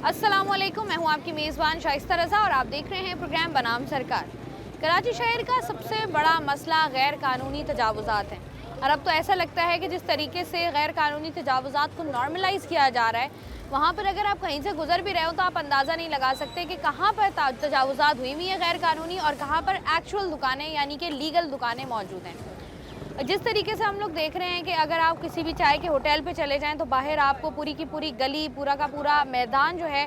अस्सलामुअलैकुम, मैं हूं आपकी मेज़बान शाइस्ता रज़ा और आप देख रहे हैं प्रोग्राम बनाम सरकार। कराची शहर का सबसे बड़ा मसला गैर कानूनी तजावुज़ात हैं और अब तो ऐसा लगता है कि जिस तरीके से गैर कानूनी तजावुज़ात को नॉर्मलाइज़ किया जा रहा है, वहाँ पर अगर आप कहीं से गुजर भी रहे हो तो आप अंदाज़ा नहीं लगा सकते कि कहाँ पर तजावुज़ात हुई हुई है गैर कानूनी और कहाँ पर एक्चुअल दुकानें यानी कि लीगल दुकानें मौजूद हैं। जिस तरीके से हम लोग देख रहे हैं कि अगर आप किसी भी चाय के होटल पे चले जाएं तो बाहर आपको पूरी की पूरी गली, पूरा का पूरा मैदान जो है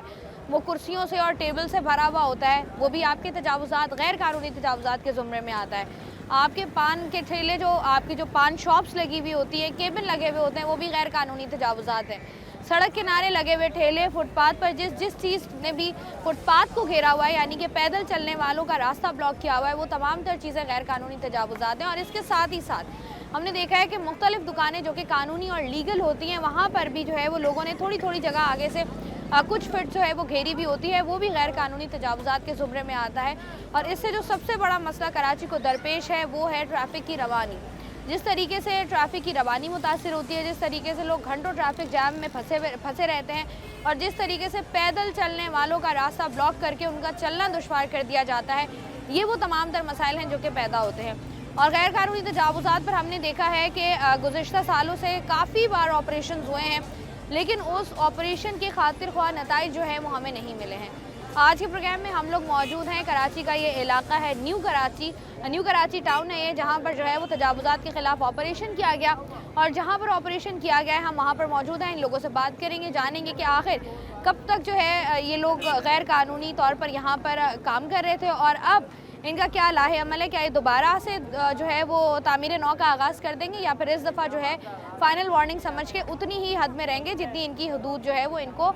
वो कुर्सियों से और टेबल से भरा हुआ होता है। वो भी आपके तजावुज़ात, गैर कानूनी तजावुज़ात के ज़ुमरे में आता है। आपके पान के ठेले, जो आपकी जो पान शॉप्स लगी हुई होती है, केबिन लगे हुए होते हैं, वो भी गैर कानूनी तजावुज़ात हैं। सड़क किनारे लगे हुए ठेले, फुटपाथ पर जिस चीज़ ने भी फुटपाथ को घेरा हुआ है यानी कि पैदल चलने वालों का रास्ता ब्लॉक किया हुआ है, वो तमाम तर चीज़ें गैर कानूनी तजावुज़ात हैं। और इसके साथ ही साथ हमने देखा है कि मुख्तलिफ दुकानें जो कि कानूनी और लीगल होती हैं, वहाँ पर भी जो है वो लोगों ने थोड़ी थोड़ी जगह आगे से कुछ फिट जो है वो घेरी भी होती है, वो भी गैर कानूनी तजावुज़ात के ज़ुमरे में आता है। और इससे जो सबसे बड़ा मसला कराची को दरपेश है वो है ट्रैफिक की रवानी। जिस तरीके से ट्रैफिक की रवानी मुतासिर होती है, जिस तरीके से लोग घंटों ट्रैफिक जैम में फंसे रहते हैं और जिस तरीके से पैदल चलने वालों का रास्ता ब्लॉक करके उनका चलना दुश्वार कर दिया जाता है, ये वो तमाम तर मसाइल हैं जो कि पैदा होते हैं। और गैर कानूनी तजावुज़ात पर हमने देखा है कि गुज़िश्ता सालों से काफ़ी बार ऑपरेशन हुए हैं, लेकिन उस ऑपरेशन के खातिर ख्वाह नताइज जो है वो हमें नहीं मिले हैं। आज के प्रोग्राम में हम लोग मौजूद हैं, कराची का ये इलाका है न्यू कराची टाउन है ये, जहाँ पर जो है वो तजावुज़ात के ख़िलाफ़ ऑपरेशन किया गया। और जहाँ पर ऑपरेशन किया गया है हम वहाँ पर मौजूद हैं, इन लोगों से बात करेंगे, जानेंगे कि आखिर कब तक जो है ये लोग गैर कानूनी तौर पर यहाँ पर काम कर रहे थे और अब इनका क्या लाहे अमल है। क्या ये दोबारा से जो है वो तामीर नौ का आगाज़ कर देंगे या फिर इस दफ़ा जो है फ़ाइनल वार्निंग समझ के उतनी ही हद में रहेंगे जितनी इनकी हदूद जो है वो इनको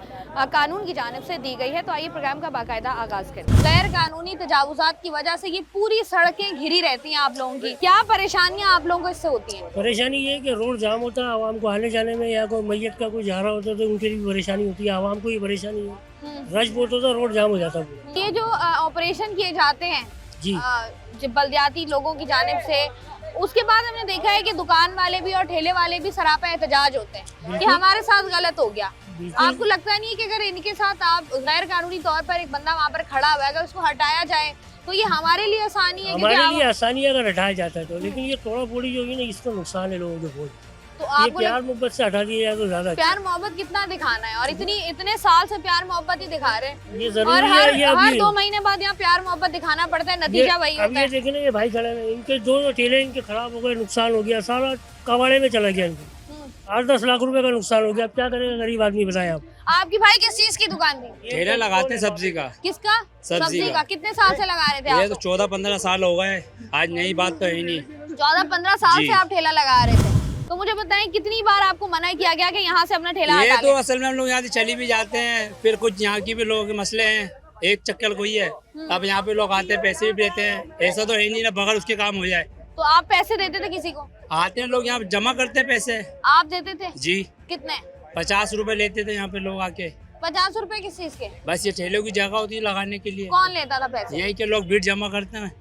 कानून की जानिब से दी गई है। तो आइए प्रोग्राम का बाकायदा आगाज़ करें। गैर कानूनी तजावुज़ात की वजह से ये पूरी सड़कें घिरी रहती हैं आप लोगों की, क्या परेशानियाँ आप लोगों को इससे होती हैं? परेशानी ये है कि रोड जाम होता है, आवाम को आने जाने में, या कोई मैयत का कोई जा रहा होता है तो उनके लिए भी परेशानी होती है, आवाम को भी परेशानी है। रश बहुत होता है, रोड जाम हो जाता है। ये जो ऑपरेशन किए जाते हैं जी, जो बल्दियाती लोगों की जानिब से, उसके बाद हमने देखा है कि दुकान वाले भी और ठेले वाले भी सरापा एहतजाज होते हैं कि हमारे साथ गलत हो गया। आपको लगता नहीं कि अगर इनके साथ आप गैर कानूनी तौर पर एक बंदा वहाँ पर खड़ा हुआ है, अगर उसको हटाया जाए तो ये हमारे लिए आसानी है? हमारे लिए आसानी है अगर हटाया जाता है तो, लेकिन ये थोड़ा थोड़ी जो है ना, इसका नुकसान है लोगों को बहुत। तो ये आपको प्यार मोहब्बत से हटा दिया जाए तो ज्यादा। प्यार मोहब्बत कितना दिखाना है और इतने साल से प्यार मोहब्बत ही दिखा रहे हैं, ये और जरूरी है। ये हर 2 महीने बाद यहाँ प्यार मोहब्बत दिखाना पड़ता है, नतीजा वही होता है। देखे ना, ये भाई खड़े हैं, इनके दो ठेले इनके खराब हो गए, नुकसान हो गया, सारा कबाड़े में चला गया, इनको 8-10 लाख रुपए का नुकसान हो गया। अब क्या करेगा गरीब आदमी, बताएं आप। आपकी भाई किस चीज की दुकान थी? ठेला लगाते हैं सब्जी का। किसका? सब्जी का। कितने साल से लगा रहे थे ये आप? तो 14-15 साल हो गए, आज नई बात तो है नहीं। 14-15 साल जी। से आप ठेला लगा रहे थे, तो मुझे बताएं कितनी बार आपको मना किया गया कि यहाँ से अपना ठेला ये हटा तो लें? असल में हम लोग यहाँ से चली भी जाते हैं, फिर कुछ यहाँ की भी लोगों के मसले हैं, एक चक्कर कोई है, अब यहाँ पे लोग आते हैं, पैसे भी देते हैं, ऐसा तो है नहीं ना बगैर उसके काम हो जाए। तो आप पैसे देते थे किसी को? आते हैं लोग यहाँ जमा करते हैं पैसे। आप देते थे? जी, कितने? 50 रुपए लेते थे यहाँ पे लोग आके। 50 रुपए किस चीज के? बस ये ठेलों की जगह होती है लगाने के लिए। कौन लेता था पैसे? यहीं के लोग भीड़ जमा करते हैं।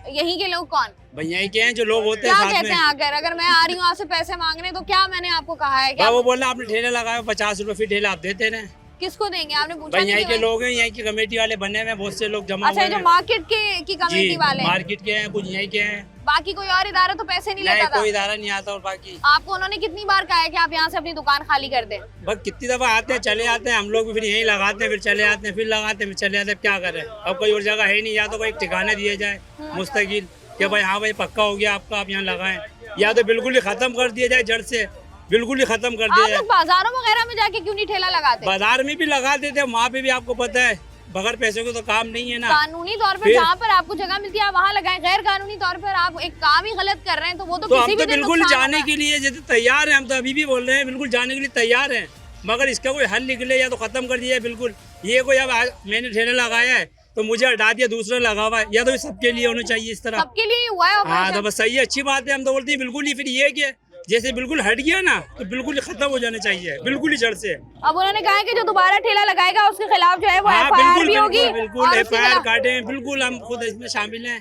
यहीं के लोग कौन? भाई यहीं के हैं जो लोग होते हैं क्या साथ कहते में। हैं आकर? अगर मैं आ रही हूँ आपसे पैसे मांगने तो क्या मैंने आपको कहा है? क्या वो बोल रहे आपने ठेला लगाया 50 रुपए, फिर ठेला आप देते रहे। किसको देंगे? आपने पूछा भाई नहीं यहीं कि के मैं- लोग हैं, यहीं की कमेटी वाले बने हुए हैं, बहुत से लोग जमा अच्छा, हुए ये जो हैं। मार्केट की कमेटी जी, वाले हैं, मार्केट के हैं, कुछ यहीं के हैं। बाकी कोई और इदारा तो पैसे नहीं नहीं, लेता था? कोई इदारा नहीं आता। और बाकी आपको उन्होंने कितनी बार कहा है कि आप यहाँ से अपनी दुकान खाली कर दें? बस कितनी दफा आते हैं, चले आते हैं, हम लोग भी फिर यहीं लगाते हैं, फिर चले आते हैं, फिर लगाते हैं, फिर चले आते हैं। क्या करें, अब कोई और जगह है नहीं, या तो कोई ठिकाना दिया जाए मुस्तकिल कि भाई हाँ भाई पक्का हो गया आपका, आप यहाँ लगाएं, या तो बिल्कुल ही खत्म कर दिया जाए, जड़ से बिल्कुल ही खत्म कर दिया आप जाए। लोग बाजारों वगैरह में जाके क्यों नहीं ठेला लगाते? बाजार में भी लगा देते हैं, वहाँ पे भी आपको पता है बगैर पैसों के तो काम नहीं है ना। कानूनी तौर पर फिर- जहाँ पर आपको जगह मिलती है आप वहाँ लगाएं, गैर कानूनी तौर पर आप एक काम ही गलत कर रहे हैं तो वो तो तो किसी हम भी तो दिन बिल्कुल नुकसान जाने होगा। के लिए जैसे तैयार हैं, हम तो अभी भी बोल रहे हैं बिल्कुल जाने के लिए तैयार हैं, मगर इसका कोई हल निकले या तो खत्म कर दिया बिल्कुल। ये कोई अब मैंने ठेला लगाया है तो मुझे हटा दिया, दूसरा लगा हुआ है, या तो सबके लिए होना चाहिए इस तरह। सबके लिए ही हुआ है हाँ ऑपरेशन? तो बस सही है, अच्छी बात है। हम तो बोलते हैं बिल्कुल ही, फिर ये कि जैसे बिल्कुल हट गया ना तो बिल्कुल ही खत्म हो जाना चाहिए, बिल्कुल ही जड़ से। अब उन्होंने कहा है कि जो दोबारा ठेला लगाएगा उसके खिलाफ जो है वो हाँ FIR बिल्कुल भी होगी बिल्कुल बिल्कुल और उसके FIR खिलाफ- काटे हैं, बिल्कुल हम खुद इसमें शामिल हैं,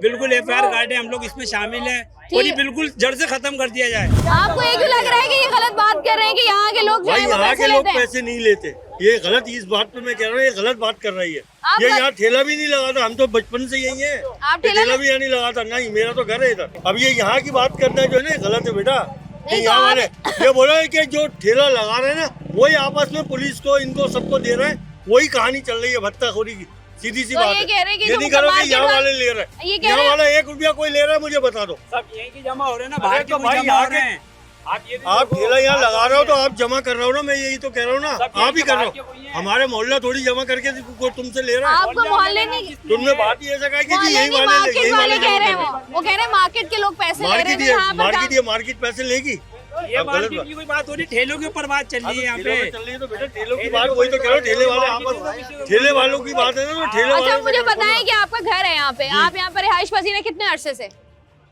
बिल्कुल FIR काटे हम लोग इसमें शामिल हैं, और ये बिल्कुल जड़ से खत्म कर दिया जाए। आपको ये क्यों लग रहा है कि ये गलत बात कर रहे हैं कि यहाँ के लोग जो भाई है वो यहाँ पैसे के लोग लेते हैं? पैसे नहीं लेते, ये गलत, इस बात पे मैं कह रहा हूँ ये गलत बात कर रही है। ये यहाँ ठेला भी नहीं लगाता, हम तो बचपन से यही है। आप ठेला भी यहाँ नहीं लगाता, नहीं मेरा तो घर है इधर। अब ये यहाँ की बात करना जो है ना गलत है बेटा। यहाँ वाले ये बोला है कि जो ठेला लगा रहे हैं ना वही आपस में पुलिस को इनको सबको दे रहे हैं, वही कहानी चल रही है भत्ताखोरी की। सीधी सी बात है। ये नहीं करो कि यहाँ वाले ले रहे हैं, यहाँ वाला 1 रुपया कोई ले रहा है मुझे बता दो। सब यहीं की जमा हो रहे हैं ना, बाहर तो भाई यहाँ के आप ठेला यहाँ लगा रहे हो तो आप जमा कर रहे हो ना, मैं यही तो कह रहा हूँ ना, आप ही कर रहे हो। हमारे मोहल्ला थोड़ी जमा करके तुमसे ले रहा है। आपको मोहल्ले नहीं, तुमने बात ही ऐसा कहा कि यही वाले कह रहे हैं, वो कह रहे हैं मार्केट के लोग पैसे ले रहे हैं। मार्केट पैसे लेगी। ये मार्केट की कोई बात हो रही, ठेलों के ऊपर बात चल रही है यहाँ पे। चल रही है तो बेटा ठेलों की बात, वही तो कह रहा हूँ, ठेले वाले आपस, ठेले वालों की बात है ना, ठेले वाले। अच्छा मुझे बताएं कि आपका घर है यहाँ पे, आप यहाँ पर रिहाइश पसीने कितने अरसे से?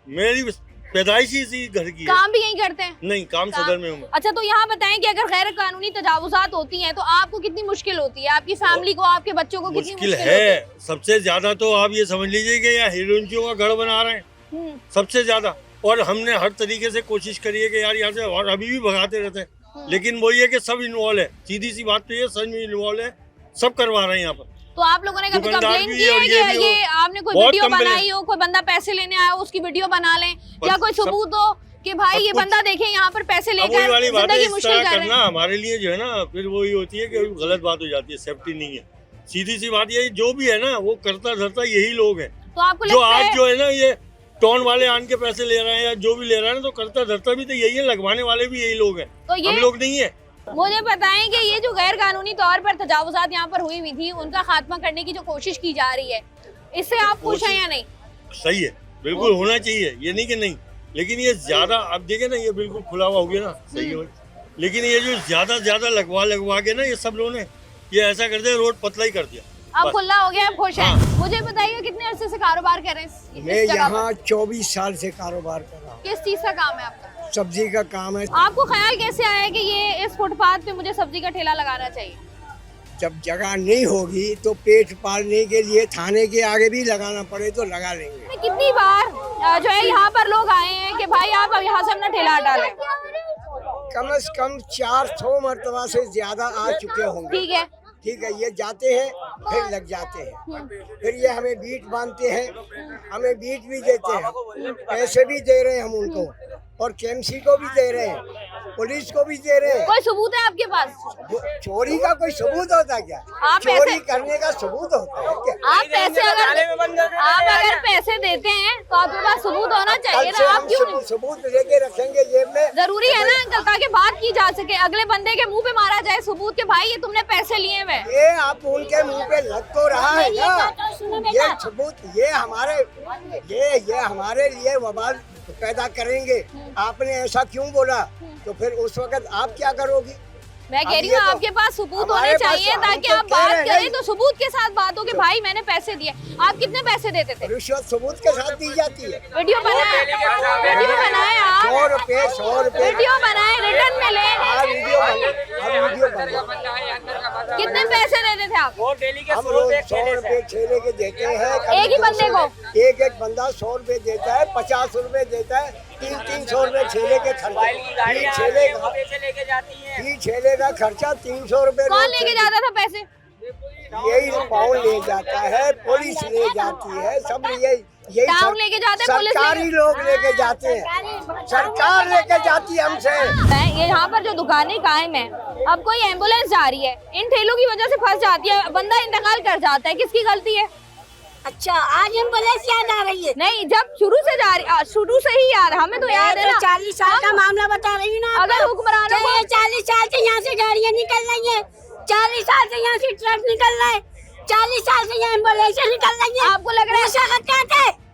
मेरी पैदाइश इसी घर की है। काम भी यहीं करते हैं? नहीं, काम सदर में हूँ। अच्छा तो यहाँ बताएं कि अगर गैर कानूनी तजावुजात होती हैं तो आपको कितनी मुश्किल होती है, आपकी फैमिली को, आपके बच्चों को कितनी मुश्किल है? सबसे ज्यादा तो आप ये समझ लीजिए कि यहाँ हीरोइनों का घर बना रहे हैं सबसे ज्यादा। और हमने हर तरीके से कोशिश करी है कि यार यहाँ से, और अभी भी भगाते रहते हैं, लेकिन वही है कि सब इन्वॉल्व है। सीधी सी बात तो ये, सब इन्वॉल्व है, सब करवा रहे हैं यहाँ पर। तो आप लोगों ने कभी कंप्लेन की है कि ये आपने कोई वीडियो बनाई हो, कोई बंदा पैसे लेने आया हो उसकी वीडियो बना लें, या कोई सबूत हो कि भाई ये बंदा देखे यहाँ पर पैसे लेकर जिंदगी मुश्किल कर रहे हैं? हमारे लिए जो है ना फिर वही होती है कि गलत बात हो जाती है, सेफ्टी नहीं है। सीधी सी बात ये, जो भी है ना वो करता धरता यही लोग हैं। तो आपको जो आज जो है ना ये टॉन वाले आन के पैसे ले रहे हैं या जो भी ले रहे हैं, तो करता धरता भी तो यही है, लगवाने वाले भी यही लोग हैं, हम लोग नहीं है। मुझे बताएं कि ये जो गैर कानूनी तौर पर तजावुजात यहाँ पर हुई हुई थी, उनका खात्मा करने की जो कोशिश की जा रही है, इससे आप खुश हैं या नहीं? सही है, बिल्कुल होना चाहिए, ये नहीं कि नहीं, लेकिन ये ज्यादा, अब देखे ना ये बिल्कुल खुला हुआ हो गया ना, सही है, लेकिन ये जो ज्यादा लगवा के ना ये सब लोगों ने ये ऐसा कर दिया, रोड पतला ही कर दिया। अब खुला हो गया, अब खुश हैं। मुझे बताइए कितने अरसे से कारोबार कर रहे हैं? मैं यहाँ 24 साल से कारोबार कर रहा हूँ। किस चीज का काम है आपका? सब्जी का काम है। आपको ख्याल कैसे आया कि ये इस फुटपाथ पे मुझे सब्जी का ठेला लगाना चाहिए? जब जगह नहीं होगी तो पेट पालने के लिए थाने के आगे भी लगाना पड़े तो लगा लेंगे। कितनी बार जो है यहाँ पर लोग आए हैं कि भाई आप अब यहाँ से अपना ठेला हटा लें? कम से कम 400 मरतबा से ज्यादा आ चुके होंगे। ठीक है, ये जाते हैं फिर लग जाते हैं, फिर ये हमें बीट बांधते हैं, हमें बीट भी देते हैं, पैसे भी दे रहे हैं हम उनको, और केएमसी को भी दे रहे हैं, पुलिस को भी दे रहे हैं। कोई सबूत है आपके पास? चोरी का कोई सबूत होता क्या? चोरी करने का सबूत होता है क्या? आप अगर पैसे देते हैं तो आपके पास सबूत होना चाहिए ना, आप क्यों सबूत लेके रखेंगे जेब में? जरूरी है ना अंकल, ताकि बात की जा सके, अगले बंदे के मुंह पे मारा जाए सबूत के भाई ये तुमने पैसे लिए हुए। ये आप उनके मुंह पे लग तो रहा है ना, ये सबूत ये हमारे लिए वबाल पैदा करेंगे। आपने ऐसा क्यों बोला? तो फिर उस वक्त आप क्या करोगी? मैं कह रही हूँ आपके पास सबूत होने चाहिए ताकि आप बात करें तो सबूत के साथ बात हो कि भाई मैंने पैसे दिए। आप कितने पैसे देते थे? रिश्वत सबूत के साथ दी जाती है। वीडियो बनाए आप 100 रुपए वीडियो बनाए, रिटर्न में ले। वीडियो कितने पैसे देते थे आप? हम लोग 100 रुपए ठेले के देते हैं। एक ही बंदे को? एक बंदा 100 रुपए देता है, 50 रुपए देता है, 300 रुपए ठेले के खर्चे। ठेले का खर्चा 300 रुपए। कौन लेके जाता था पैसे? यही टाउन ले जाता है, पुलिस ले जाती है, सब यही टाउन लेके जाते हैं, पुलिस सरकारी लोग लेके जाते हैं, सरकार लेके जाती है हमसे। ये यहाँ पर जो दुकानें कायम है, अब कोई एम्बुलेंस जा रही है, इन ठेलों की वजह से फंस जाती है, बंदा इंतकाल कर जाता है, किसकी गलती है? अच्छा, आज एम्बुलेंस याद आ रही है? नहीं, जब शुरू से जा रही, शुरू से ही यार हमें तो याद है ना। 40 साल का मामला बता रही हूँ ना। अगर हुक्मरानों को 40 साल से यहाँ से गाड़ियाँ निकल रही है, 40 साल से यहाँ से ट्रक निकल रहा है, 40 साल से यहाँ एम्बुलेंस निकल रही है। आपको लग रहा है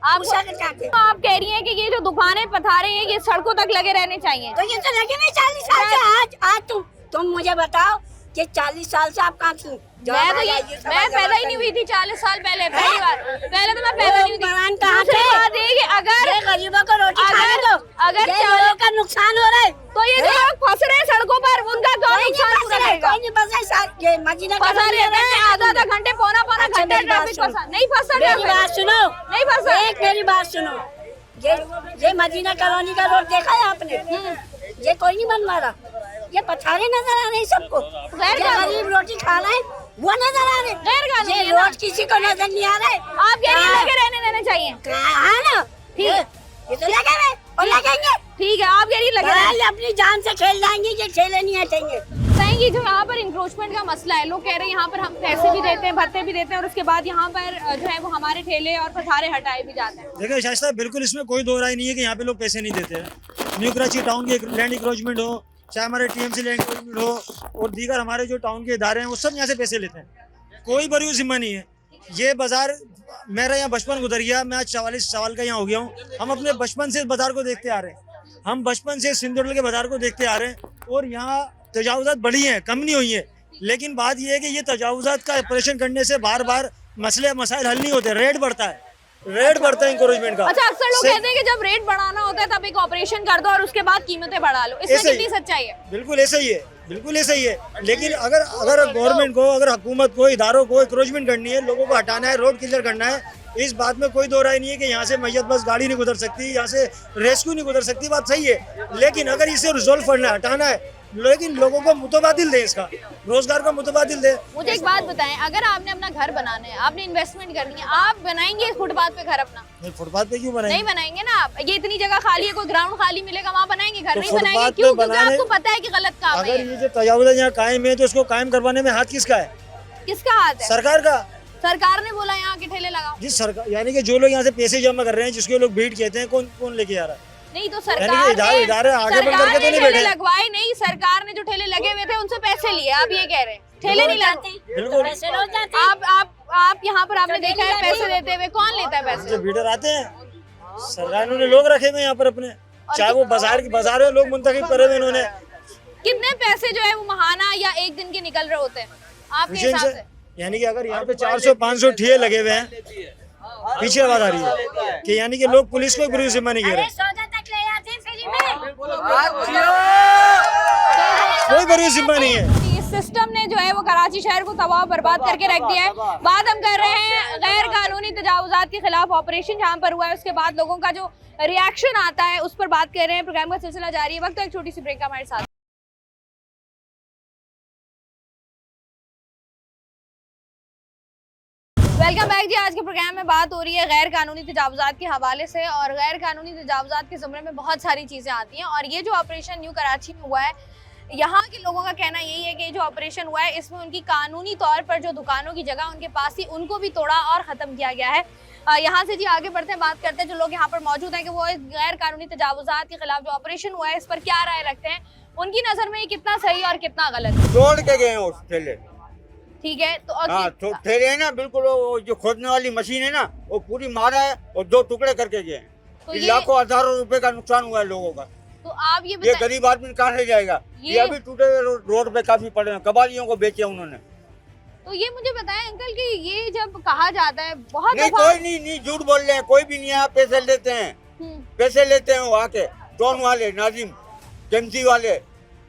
आप कह रही हैं कि ये जो दुकानें पथारे हैं ये सड़कों तक लगे रहने चाहिए? तो ये तो लगे नहीं 40 साल से। आज तुम मुझे बताओ कि 40 साल से आप कहाँ थी? मैं पैदा ही नहीं हुई थी 40 साल पहले। पहली बार पहले तो मैं पैदा नहीं हुई थी। दूसरी बात ये कि अगर गरीबों को रोटी खाने दो, अगर लोगों का नुकसान हो रहा है तो ये जो लोग फंस रहे हैं सड़कों पर उनका क्या नुकसान पूरा रहेगा? कोई नहीं फंसा, ये मदीना फंसा रहते हैं आधा घंटे पौना घंटे ट्रैफिक फंसा नहीं फंसा। मेरी बात सुनो, नहीं फंसा। मेरी बात सुनो, ये मदीना कॉलोनी का रोड देखा है आपने? ये कोई नहीं बनवा रहा, ये पथारे नजर आ रहे हैं सबको, गैर ये गरीब रोटी खा रहे हैं वो नजर आ रहे हैं, गैर कानूनी ये है ना? रोड किसी को नजर नहीं आ रहा है। आप कह रही हैं लगे रहने देने चाहिए। हाँ ना, ठीक है। ये तो लगे हुए और लगेंगे, ठीक है, आप कह रही हैं लगे रहने। ये अपनी जान से खेल जाएंगे, ये खेले नहीं हटेंगे। सही, ये जो यहाँ पर इंक्रोचमेंट का मसला है, लोग कह रहे हैं यहाँ पर हम पैसे भी देते हैं, भत्ते भी देते हैं, और उसके बाद यहाँ पर जो है वो हमारे ठेले और पथारे हटाए भी जाते हैं। देखिए शाइस्ता, बिल्कुल इसमें कोई दो राय नहीं है कि यहाँ पे लोग पैसे नहीं देते हैं। न्यू कराची टाउन के लैंड इंक्रोचमेंट हो, चाहे हमारे टीएमसी लैंड इंक्रोचमेंट हो और दीगर हमारे जो टाउन के इदारे हैं, वो सब यहाँ से पैसे लेते हैं। कोई बरूज जिम्मा नहीं है। ये बाजार मेरा यहाँ बचपन गुजर गया, मैं आज 44 साल का यहाँ हो गया हूँ। हम अपने बचपन से इस बाजार को देखते आ रहे हैं, हम बचपन से सिंधुडल के बाजार को देखते आ रहे हैं, और यहाँ तजावुजात बढ़ी हैं, कम नहीं हुई है। लेकिन बात यह है कि ये तजावुजात का ऑपरेशन करने से बार बार मसले मसाइल हल नहीं होते, रेट बढ़ता है, रेट बढ़ता है इंकरेजमेंट का। अच्छा, अक्सर लोग कहते हैं कि जब रेट बढ़ाना होता है तब एक ऑपरेशन कर दो और उसके बाद कीमतें बढ़ा लो, इसमें कितनी सच्चाई है? बिल्कुल ऐसा ही है, बिल्कुल ऐसा ही है। लेकिन अगर गवर्नमेंट को, अगर हुकूमत को, इदारों को इंक्रोचमेंट करनी है, लोगों को हटाना है, रोड क्लियर करना है, इस बात में कोई दो राय नहीं है कि यहाँ से मैयत बस गाड़ी नहीं गुजर सकती, यहाँ से रेस्क्यू नहीं गुजर सकती, बात सही है। लेकिन अगर इसे रिजोल्व करना है, हटाना है, लेकिन लोगों को मुतबादिल दे, इसका रोजगार का मुतबादिल दे। मुझे एक बात बताएं, अगर आपने अपना घर बनाना है, आपने इन्वेस्टमेंट करनी है, आप बनाएंगे फुटपाथ पे घर अपना? नहीं, फुटपाथ पे क्यों बनाएंगे? नहीं बनाएंगे ना आप। ये इतनी जगह खाली है, कोई ग्राउंड खाली मिलेगा वहाँ बनाएंगे घर? तो नहीं बनाएंगे। फुटपाथ क्यों? पे क्योंकि बनाने- आपको पता है कि गलत काम है। अगर ये जो तजावुज़ यहाँ कायम है तो इसको कायम करवाने में हाथ किसका है? किसका हाथ है? सरकार का। सरकार ने बोला यहाँ के ठेले लगाओ। जिस सरकार, यानी कि जो लोग यहाँ से पैसे जमा कर रहे हैं, जिसके लोग भीड़ कहते हैं, कौन लेके आ रहा है? नहीं तो यानी सरकार कि इदारे आगे बढ़ करके तो नहीं ठेले बैठे। लगवाए नहीं, सरकार ने जो ठेले लगे हुए थे उनसे पैसे लिए, आप ये कह रहे हैं ठेले नहीं लगते। बिल्कुल। पैसे रोज जाते हैं। आप यहाँ पर आपने देखा है पैसे देते हुए, कौन लेता है पैसे? जो भीड़ आते हैं, सरकार ने लोग रखे हुए यहाँ पर अपने, चाहे वो बाजार में लोग मुंतखब करे हुए इन्होंने। कितने पैसे जो है वो महाना या एक दिन के निकल रहे होते हैं आपके हिसाब से? यानी कि अगर यहाँ पे 400-500 ठिये लगे हुए हैं, पीछे आवाज आ रही है कि यानी कि लोग पुलिस को बुरी जिम्मा नहीं कह रहे, सौदा तक ले आते हैं फ्री में। कोई बुरी जिम्मा नहीं है। इस सिस्टम ने जो है वो कराची शहर को तबाह बर्बाद करके रख दिया है। बात हम कर रहे हैं गैर कानूनी तजावुजात के खिलाफ ऑपरेशन जहाँ पर हुआ है, उसके बाद लोगों का जो रिएक्शन आता है उस पर बात कर रहे हैं। प्रोग्राम का सिलसिला जारी है, वक्त तो एक छोटी सी ब्रेक का हमारे साथ। वेलकम बैक जी। आज के प्रोग्राम में बात हो रही है गैर कानूनी तजावुजात के हवाले से, और गैर कानूनी तजावुजात के ज़मरे में बहुत सारी चीज़ें आती हैं। और ये जो ऑपरेशन न्यू कराची में हुआ है, यहाँ के लोगों का कहना यही है कि ये जो ऑपरेशन हुआ है इसमें उनकी कानूनी तौर पर जो दुकानों की जगह उनके पास थी उनको भी तोड़ा और ख़त्म किया गया है। यहाँ से जी आगे बढ़ते हैं, बात करते हैं जो लोग यहाँ पर मौजूद हैं कि वो इस गैर कानूनी तजावुजात के खिलाफ जो ऑपरेशन हुआ है इस पर क्या राय रखते हैं, उनकी नज़र में ये कितना सही और कितना गलत है। तोड़ के गए हैं उस ठेले। ठीक है, तो हाँ, तो ठेले है ना, बिल्कुल वो जो खोदने वाली मशीन है ना, वो पूरी मारा है और 2 टुकड़े करके गए हैं। तो ये- लाखों हजारों रुपए का नुकसान हुआ है लोगों का। तो आप ये ये बताएं, गरीब आदमी कहाँ से जाएगा? ये अभी टूटे हुए रोड पे काफी पड़े हैं, कबाड़ियों को बेचे उन्होंने। तो ये मुझे बताएं अंकल कि ये जब कहा जाता है बहुत नहीं, दफा- कोई नहीं झूठ बोल रहे हैं, कोई भी नहीं यहाँ पैसे लेते हैं, हम्म, पैसे लेते हैं वहाँ के टोन वाले, नाजिम केमसी वाले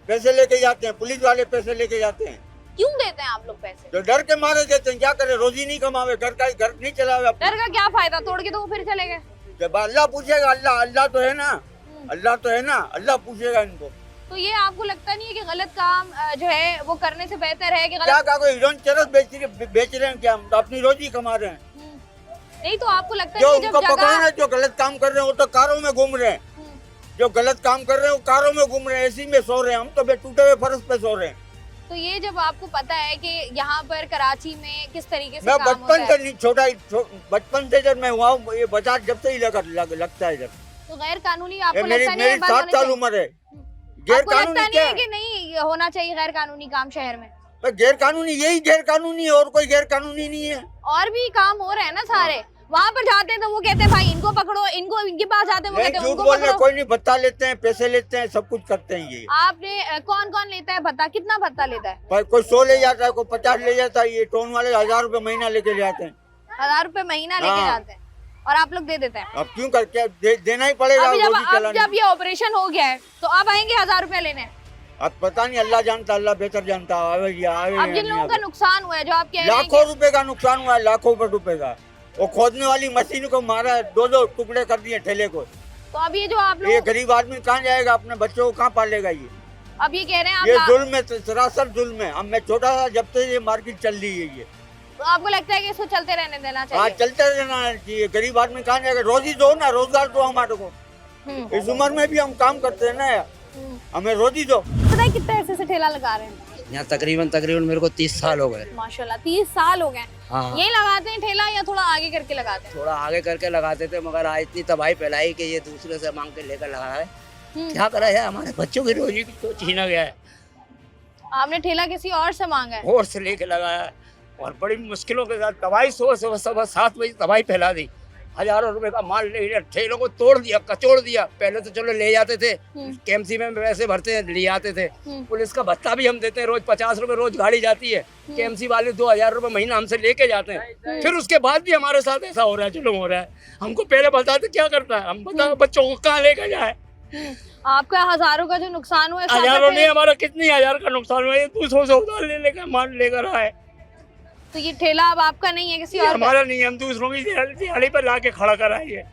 पैसे लेके जाते हैं, पुलिस वाले पैसे लेके जाते हैं। क्यों देते हैं आप लोग पैसे? जो डर के मारे देते हैं, क्या करे, रोजी नहीं कमावे, घर नहीं चलावे अपना। डर का क्या फायदा, तोड़ के तो वो फिर चले गए। जब अल्लाह पूछेगा, अल्लाह तो है ना, अल्लाह तो है ना, अल्लाह पूछेगा इनको। तो ये आपको लगता नहीं है कि गलत काम जो है वो करने से बेहतर है कि क्या गलत? क्या कोई हीरोइन चरस बेच रहे हैं क्या? हम तो अपनी रोजी कमा रहे हैं। नहीं, तो आपको लगता जो है कि उनको जब पकड़ो जगह ना, जो गलत काम कर रहे हैं वो तो कारों में घूम रहे हैं। जो गलत काम कर रहे हैं वो कारों में घूम रहे हैं, एसी में सो रहे हैं, हम तो टूटे हुए फर्श पे सो रहे हैं। तो ये जब आपको पता है कि यहाँ पर कराची में किस तरीके से मैं काम होता बचपन है, से नहीं बचपन से जब मैं हुआ हूँ, ये बाजार जब से ही लगता है इधर। तो गैर कानूनी आपको मेरी लगता नहीं है, मेरी बंद 7 होनी साल चाहिए? उम्र है। गैर आपको लगता कानूनी नहीं क्या है है? कि नहीं होना चाहिए गैर कानूनी काम शहर में? गैर कानूनी यही गैर कानूनी है, और कोई गैर कानूनी नहीं है। और भी काम हो रहे हैं ना सारे। वहाँ पर जाते हैं तो वो कहते हैं भाई इनको पकड़ो, इनको इनके पास जाते हैं वो नहीं, कहते हैं झूठ उनको बोल रहे, पकड़ो। कोई नहीं, भत्ता लेते हैं, पैसे लेते हैं, सब कुछ करते हैं ये। आपने कौन कौन लेता है भत्ता, कितना भत्ता लेता है? पर कोई 100 ले जाता है, कोई 50 ले जाता है, ये टोन वाले 1000 रुपए महीना लेके जाते हैं। 1000 रुपए महीना लेके हाँ। जाते हैं और आप लोग दे देते हैं? अब क्यों करके देना ही पड़ेगा, अभी रोजी अब चलानी। जब ये ऑपरेशन हो गया है तो अब आएंगे 1000 रुपए लेने? अब पता नहीं, अल्लाह जानता, अल्लाह बेहतर जानता। आवे अब जिन लोगों का नुकसान हुआ है, जो आप कह रहे हैं लाखों रुपए का नुकसान हुआ है, लाखों रुपए का। वो खोदने वाली मशीन को मारा है, 2 टुकड़े कर दिए ठेले को। तो अब ये जो आप ये लोग गरीब आदमी कहाँ जाएगा, अपने बच्चों को कहाँ पालेगा ये? अब ये कह रहे हैं ये आप जुल्म है, सरासर जुल्म है। अब मैं छोटा था जब से ये मार्केट चल रही है ये। तो आपको लगता है कि इसको चलते रहने देना हाँ, चाहिए? चलते रहना चाहिए। गरीब आदमी कहाँ जाएगा? रोजी दो ना, रोजगार दो हमारे को। इस उम्र में भी हम काम करते हैं ना, हमें रोजी दो। पता है कितने ऐसे से ठेला लगा रहे हैं? यहाँ तकरीबन मेरे को 30 साल हो गए। माशाल्लाह 30 साल हो गए। हाँ। यही लगाते हैं ठेला या थोड़ा आगे करके लगाते हैं? थोड़ा आगे करके लगाते थे, मगर आज इतनी तबाही फैलाई कि ये दूसरे से मांग के लेकर लगा है। क्या करा जाए, हमारे बच्चों की रोजी तो छीना गया है। आपने ठेला किसी और से मांगा है? और से लेके लगाया है और बड़ी मुश्किलों के साथ तबाही। सुबह 7 बजे तबाही फैला दी। हजारों रुपए का माल ले लिया, ठेलों को तोड़ दिया, कचोड़ दिया। पहले तो चलो ले जाते थे, केएमसी में पैसे भरते हैं, ले आते थे। पुलिस का भत्ता भी हम देते हैं, रोज 50 रुपए रोज गाड़ी जाती है। केएमसी वाले 2000 रुपए महीना हमसे लेके जाते हैं। फिर उसके बाद भी हमारे साथ ऐसा हो रहा है, जुल्म हो रहा है। हमको पहले बताते क्या करता है, हम बता बच्चों को कहाँ लेकर जाए। आपका हजारों का जो नुकसान हुआ है, हजारों नहीं, हमारा कितनी हजार का नुकसान हुआ है। दूसरों से उधार ले लेकर माल लेकर आए। तो ये ठेला अब आपका नहीं है, किसी और का? हमारा नहीं, हम दूसरों की दिहाड़ी पर लाके खड़ा कराइए।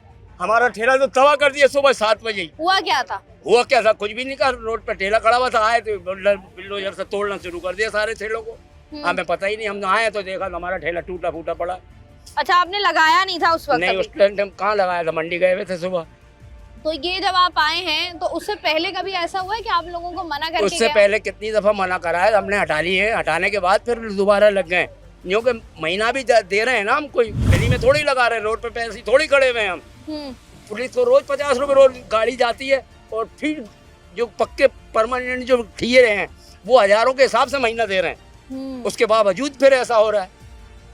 हमारा ठेला तो तबाह कर दिया सुबह 7 बजे। हुआ क्या था? हुआ क्या था, कुछ भी नहीं कर। रोड पर ठेला खड़ा हुआ था, आए तो बिल्डोजर से तोड़ना शुरू कर दिया सारे ठेलों को। हमें पता ही नहीं, हम आए तो देखा तो हमारा ठेला टूटा फूटा पड़ा। अच्छा, आपने लगाया नहीं था उस वक्त? नहीं, उस टाइम हम कहाँ लगाया था, मंडी गए हुए थे सुबह। तो ये जब आप आए हैं तो उससे पहले कभी ऐसा हुआ है कि आप लोगों को मना करके उससे गया? पहले कितनी दफा मना करा है, हमने हटा ली है। हटाने के बाद फिर दोबारा लग गए। यूँ के महीना भी दे रहे हैं ना हम, कोई गली में थोड़ी लगा रहे हैं, रोड पे पैसे थोड़ी खड़े हुए हैं हम। पुलिस को रोज 50 रुपए रोज गाड़ी जाती है, और फिर जो पक्के परमानेंट जो ठिये हैं वो हजारों के हिसाब से महीना दे रहे हैं। उसके बावजूद फिर ऐसा हो रहा है।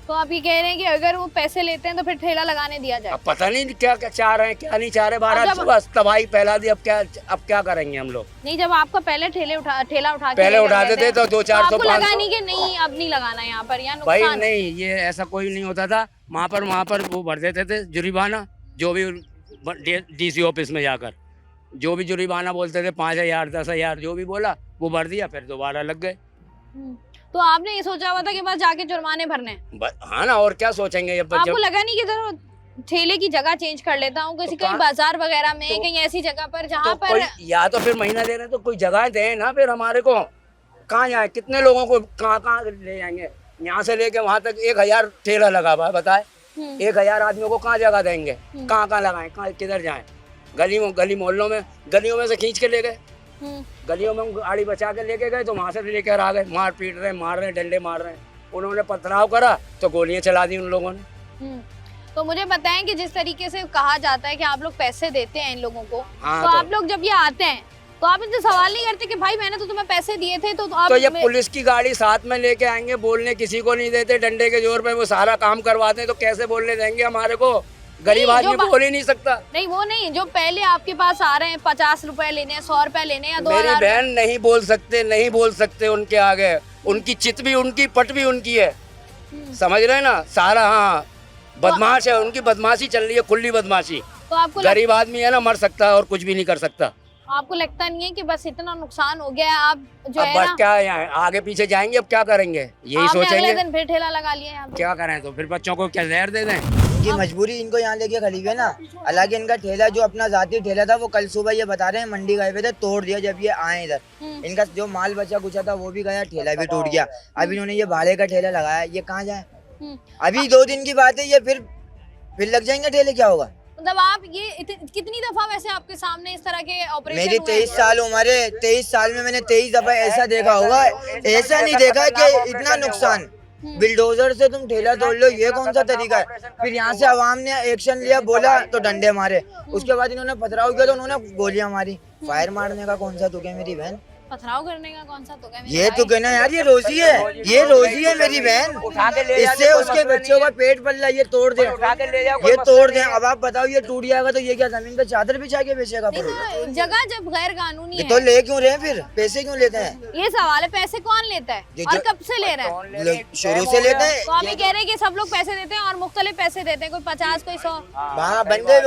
तो आप ये कह रहे हैं कि अगर वो पैसे लेते हैं तो फिर ठेला लगाने दिया जाए? अब पता नहीं क्या क्या चाह रहे हैं, क्या नहीं चाह रहे। 12 सुबह तबाही फैला दी। अब क्या करेंगे हम लोग? नहीं, जब आपका पहले ठेला उठा के पहले उठाते थे तो 200-400 लगाने के नहीं, अब नहीं लगाना यहाँ पर, या भाई नुकसान? नहीं, ये ऐसा कोई नहीं होता था। वहाँ पर वो भर देते थे जुर्माना, जो भी डीसी ऑफिस में जाकर जो भी जुर्माना बोलते थे, 5000 10,000 जो भी बोला वो भर दिया, फिर दोबारा लग गए। तो आपने ये सोचा हुआ था कि बस जाके जुर्माने भरने? हाँ ना, और क्या सोचेंगे। आपको लगा नहीं कि जरूर ठेले की जगह चेंज कर लेता हूँ, किसी कहीं बाजार वगैरह में, कहीं ऐसी जगह पर जहाँ पर या तो फिर महीना दे रहे तो कोई जगह दे ना, फिर हमारे को कहाँ जाए, कितने लोगों को कहाँ ले जाएंगे। यहाँ से लेके वहाँ तक 1000 ठेला लगा हुआ है, बताए 1000 आदमियों को कहाँ जगह देंगे, कहाँ लगाएं, कहाँ किधर जाएं। गली मोहल्लों में, गलियों में से खींच के ले गए, गलियों में गाड़ी बचा के लेके गए, तो वहाँ से लेकर आ गए। मार पीट रहे, मार रहे, डंडे मार रहे हैं। उन्होंने पथराव करा तो गोलियां चला दी उन लोगों ने। तो मुझे बताएं कि जिस तरीके से कहा जाता है कि आप लोग पैसे देते हैं इन लोगों को, हाँ, तो आप लोग जब ये आते हैं तो आप इनसे सवाल नहीं करते कि भाई मैंने तो तुम्हें पैसे दिए थे, तो आप तो ये पुलिस की गाड़ी साथ में लेके आएंगे, बोलने किसी को नहीं देते, डंडे के जोर पे वो सारा काम करवाते हैं, तो कैसे बोलने देंगे हमारे को? गरीब आदमी बोल ही नहीं सकता। नहीं, वो नहीं, जो पहले आपके पास आ रहे हैं 50 रुपए लेने, 100 रुपए लेने, या 2000। मेरी बहन नहीं बोल सकते उनके आगे। उनकी चित भी उनकी, पट भी उनकी है, समझ रहे हैं ना सारा। हाँ, बदमाश है, उनकी बदमाशी चल रही है, खुली बदमाशी। तो आपको गरीब आदमी है ना, मर सकता है और कुछ भी नहीं कर सकता। आपको लगता नहीं है कि बस इतना नुकसान हो गया है, आप जो अब है बस ना, क्या है, आगे पीछे जाएंगे, अब क्या करेंगे, यही आपने सोचेंगे। अगले दिन फिर ठेला लगा लिया यहाँ पे। क्या करें, तो फिर बच्चों को क्या जहर दे दें? इनकी मजबूरी इनको यहाँ लेके खड़ी है ना। हालांकि इनका ठेला जो अपना जाती ठेला था, वो कल सुबह ये बता रहे हैं मंडी गए हुए थे, तोड़ दिया जब ये आए इधर। इनका जो माल बचा कुचा था वो भी गया, ठेला भी टूट गया। अब इन्होंने ये भाड़े का ठेला लगाया, ये कहाँ जाए? अभी 2 दिन की बात है, ये फिर लग जाएंगे ठेले, क्या होगा? मतलब आप ये कितनी दफा वैसे आपके सामने इस तरह के ऑपरेशन मेरी हुए 23 साल उम्र है, 23 साल में मैंने 23 दफा ऐसा देखा होगा। ऐसा नहीं देखा कि इतना नुकसान। बिल्डोजर से तुम ठेला तोड़ लो, ये कौन सा तरीका है? फिर यहाँ से आवाम ने एक्शन लिया, बोला तो डंडे मारे। उसके बाद इन्होंने पथराव किया तो उन्होंने गोलियां मारी। फायर मारने का कौन सा तुक है मेरी बहन? पथराव करने का कौन सा तुक है? ये तो कहना यार, ये रोजी है, ये रोजी है मेरी बहन। इससे उसके बच्चों का पेट पल रहा है, ये तोड़ दे, ये तोड़ दे। अब आप बताओ, ये टूट जाएगा तो ये क्या जमीन पे चादर बिछा के बेचेगा? तो जगह जब गैर कानूनी है तो ले क्यों रहे हैं, फिर पैसे क्यों लेते हैं? ये सवाल है, पैसे कौन लेता है और कब से ले रहे हैं? शुरू से लेते हैं। तो आप ये कह रहे हैं कि सब लोग पैसे देते हैं और मुख्तलिफ पैसे देते हैं, कोई 50 कोई 100। वहाँ बंदे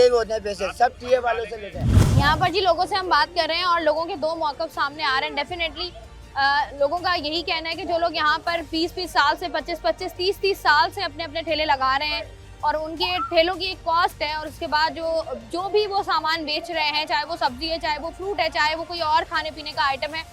भी होते हैं, पैसे सब टीए वालों से लेते हैं। यहाँ पर जी लोगों से हम बात कर रहे हैं और लोगों के 2 मौक़िफ़ सामने आ रहे हैं। डेफिनेटली लोगों का यही कहना है कि जो लोग यहाँ पर 20-20 साल से, 25-25, 30-30 साल से अपने अपने ठेले लगा रहे हैं, और उनके ठेलों की एक कॉस्ट है, और उसके बाद जो भी वो सामान बेच रहे हैं, चाहे वो सब्जी है, चाहे वो फ्रूट है, चाहे वो कोई और खाने पीने का आइटम है,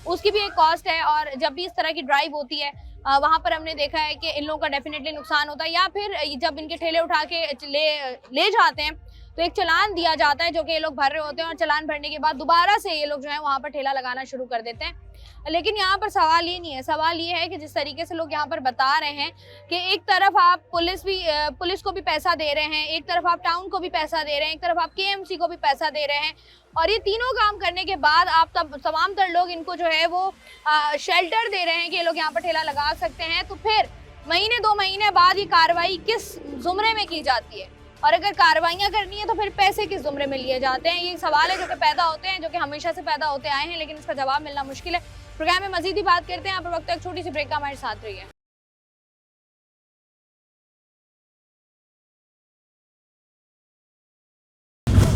उसकी भी एक कॉस्ट है। और जब भी इस तरह की ड्राइव होती है वहाँ पर हमने देखा है कि इन लोगों का डेफिनेटली नुकसान होता है, या फिर जब इनके ठेले उठा के ले जाते हैं तो एक चालान दिया जाता है जो कि ये लोग भर रहे होते हैं, और चालान भरने के बाद दोबारा से ये लोग जो है वहाँ पर ठेला लगाना शुरू कर देते हैं। लेकिन यहाँ पर सवाल ये नहीं है, सवाल ये है कि जिस तरीके से लोग यहाँ पर बता रहे हैं कि एक तरफ आप पुलिस को भी पैसा दे रहे हैं, एक तरफ आप टाउन को भी पैसा दे रहे हैं, एक तरफ आप KMC को भी पैसा दे रहे हैं, और ये तीनों काम करने के बाद आप तमाम तर लोग इनको जो है वो शेल्टर दे रहे हैं कि ये लोग यहाँ पर ठेला लगा सकते हैं। तो फिर महीने 2 महीने बाद ये कार्रवाई किस जुमरे में की जाती है, और अगर कार्रवाइयाँ करनी है तो फिर पैसे किस जुमरे में लिए जाते हैं? ये सवाल है जो कि पैदा होते हैं, जो कि हमेशा से पैदा होते आए हैं, लेकिन इसका जवाब मिलना मुश्किल है। प्रोग्राम में मजीद ही बात करते हैं, यहाँ पर वक्त एक छोटी सी ब्रेक का हमारे साथ रही है।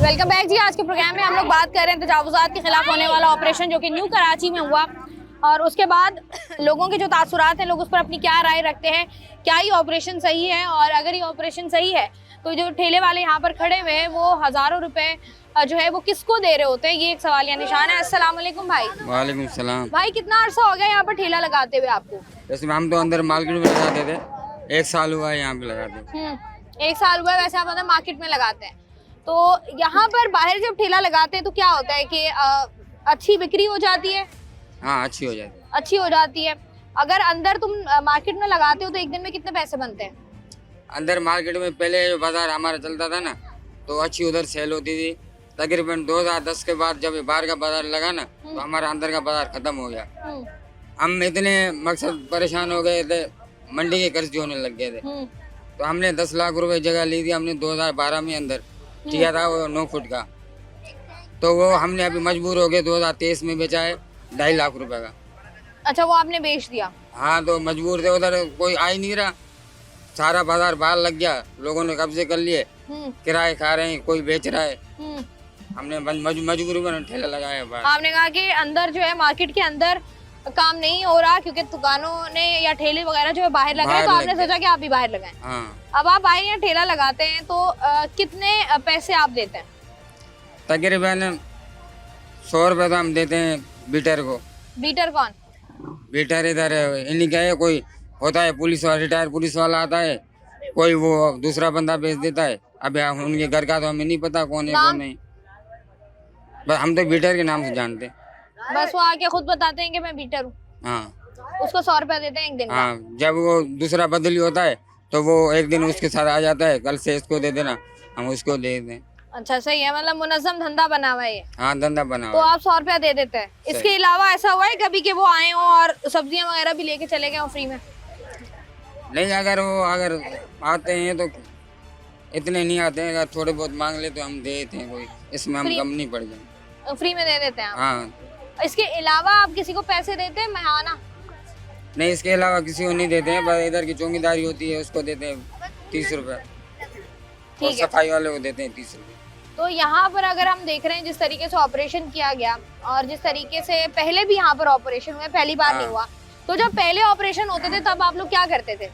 वेलकम बैक जी। आज के प्रोग्राम में हम लोग बात कर रहे हैं तजावुज़ात के खिलाफ होने वाला ऑपरेशन जो कि न्यू कराची में हुआ, और उसके बाद लोगों के जो तासुरात हैं, लोग उस पर अपनी क्या राय रखते हैं, क्या ये ऑपरेशन सही है, और अगर ये ऑपरेशन सही है तो जो ठेले वाले यहाँ पर खड़े हुए हैं वो हज़ारों रुपए जो है वो किसको दे रहे होते हैं, ये एक सवालिया निशान है। अस्सलाम वालेकुम भाई। वालेकुम सलाम। भाई कितना अरसा हो गया यहाँ पर ठेला लगाते हुए आपको? वैसे हम तो अंदर मार्केट में लगाते थे, 1 साल हुआ है यहाँ पे लगाते। 1 साल हुआ है। वैसे आप अंदर मार्केट में लगाते हैं, तो यहाँ पर बाहर जब ठेला लगाते हैं तो क्या होता है कि अच्छी बिक्री हो जाती है? हाँ, अच्छी हो जाती है। अच्छी हो जाती है। अगर अंदर तुम मार्केट में लगाते हो तो एक दिन में कितने पैसे बनते हैं? अंदर मार्केट में पहले जो बाजार हमारा चलता था ना, तो अच्छी उधर सेल होती थी। तकरीबन 2010 के बाद जब बाहर का बाजार लगा ना, तो हमारा अंदर का बाजार खत्म हो गया। हम इतने मकसद परेशान हो गए थे, मंडी के कर्ज होने लग गए थे, तो हमने 10 लाख रुपए जगह ली थी हमने 2012 में अंदर किया था, वो 9 फुट का। तो वो हमने अभी मजबूर हो गए 2023 में बेचा है 2.5 लाख रुपए का। अच्छा, वो आपने बेच दिया? हाँ, तो मजबूर थे, उधर कोई आ ही नहीं रहा, सारा बाजार बाहर लग गया, लोगों ने कब्जे कर लिए, किराए खा रहे हैं, कोई बेच रहा है। हमने मजबूरी में ठेला लगाया बाहर। आपने कहा कि अंदर जो है मार्केट के अंदर काम नहीं हो रहा क्योंकि दुकानों ने या ठेले वगैरह जो है बाहर लगाए, तो आपने सोचा कि आप भी बाहर लगाएं। हाँ। अब आप बाहर यहाँ ठेला लगाते हैं तो कितने पैसे आप देते हैं? तकरीबन 100 रुपए तो हम देते हैं बीटर को। बीटर कौन? बीटर इधर इन्हीं का है, कोई होता है पुलिस वाला, रिटायर पुलिस वाला आता है, कोई वो दूसरा बंदा बेच देता है। अब उनके घर का तो हमें नहीं पता कौन है कौन नहीं, बस हम तो बीटर के नाम से जानते हैं। बस वो आके खुद बताते हैं कि मैं बीटर हूँ। हाँ। उसको 100 रुपए देते हैं एक दिन का। हाँ, जब वो दूसरा बदली होता है तो वो एक दिन उसके साथ आ जाता है, कल से इसको दे देना, हम उसको दे दें। अच्छा, सही है, मतलब मुनज़्ज़म धंधा बना हुआ है ये। हाँ, धंधा बना तो हुआ है। आप 100 रुपया दे देते हैं। इसके अलावा ऐसा हुआ है कभी कि वो आए हो और सब्जियां वगैरह भी लेके चले गए हो फ्री में? नहीं, अगर आते हैं तो इतने नहीं आते हैं, अगर थोड़े बहुत मांग ले तो हम दे देते हैं, कोई इसमें हम कम नहीं पड़ जाए। फ्री में दे देते हैं? हाँ। इसके अलावा आप किसी को पैसे देते हैं महाना? नहीं, इसके अलावा किसी को नहीं देते हैं, बस इधर की चौकीदारी होती है उसको देते हैं 30 रुपए, और सफाई वाले को देते हैं 30 रुपए। तो यहाँ पर अगर हम देख रहे हैं जिस तरीके से ऑपरेशन किया गया और जिस तरीके से पहले भी यहाँ पर ऑपरेशन हुए, पहली बार नहीं हुआ, तो जब पहले ऑपरेशन होते थे तब आप लोग क्या करते थे?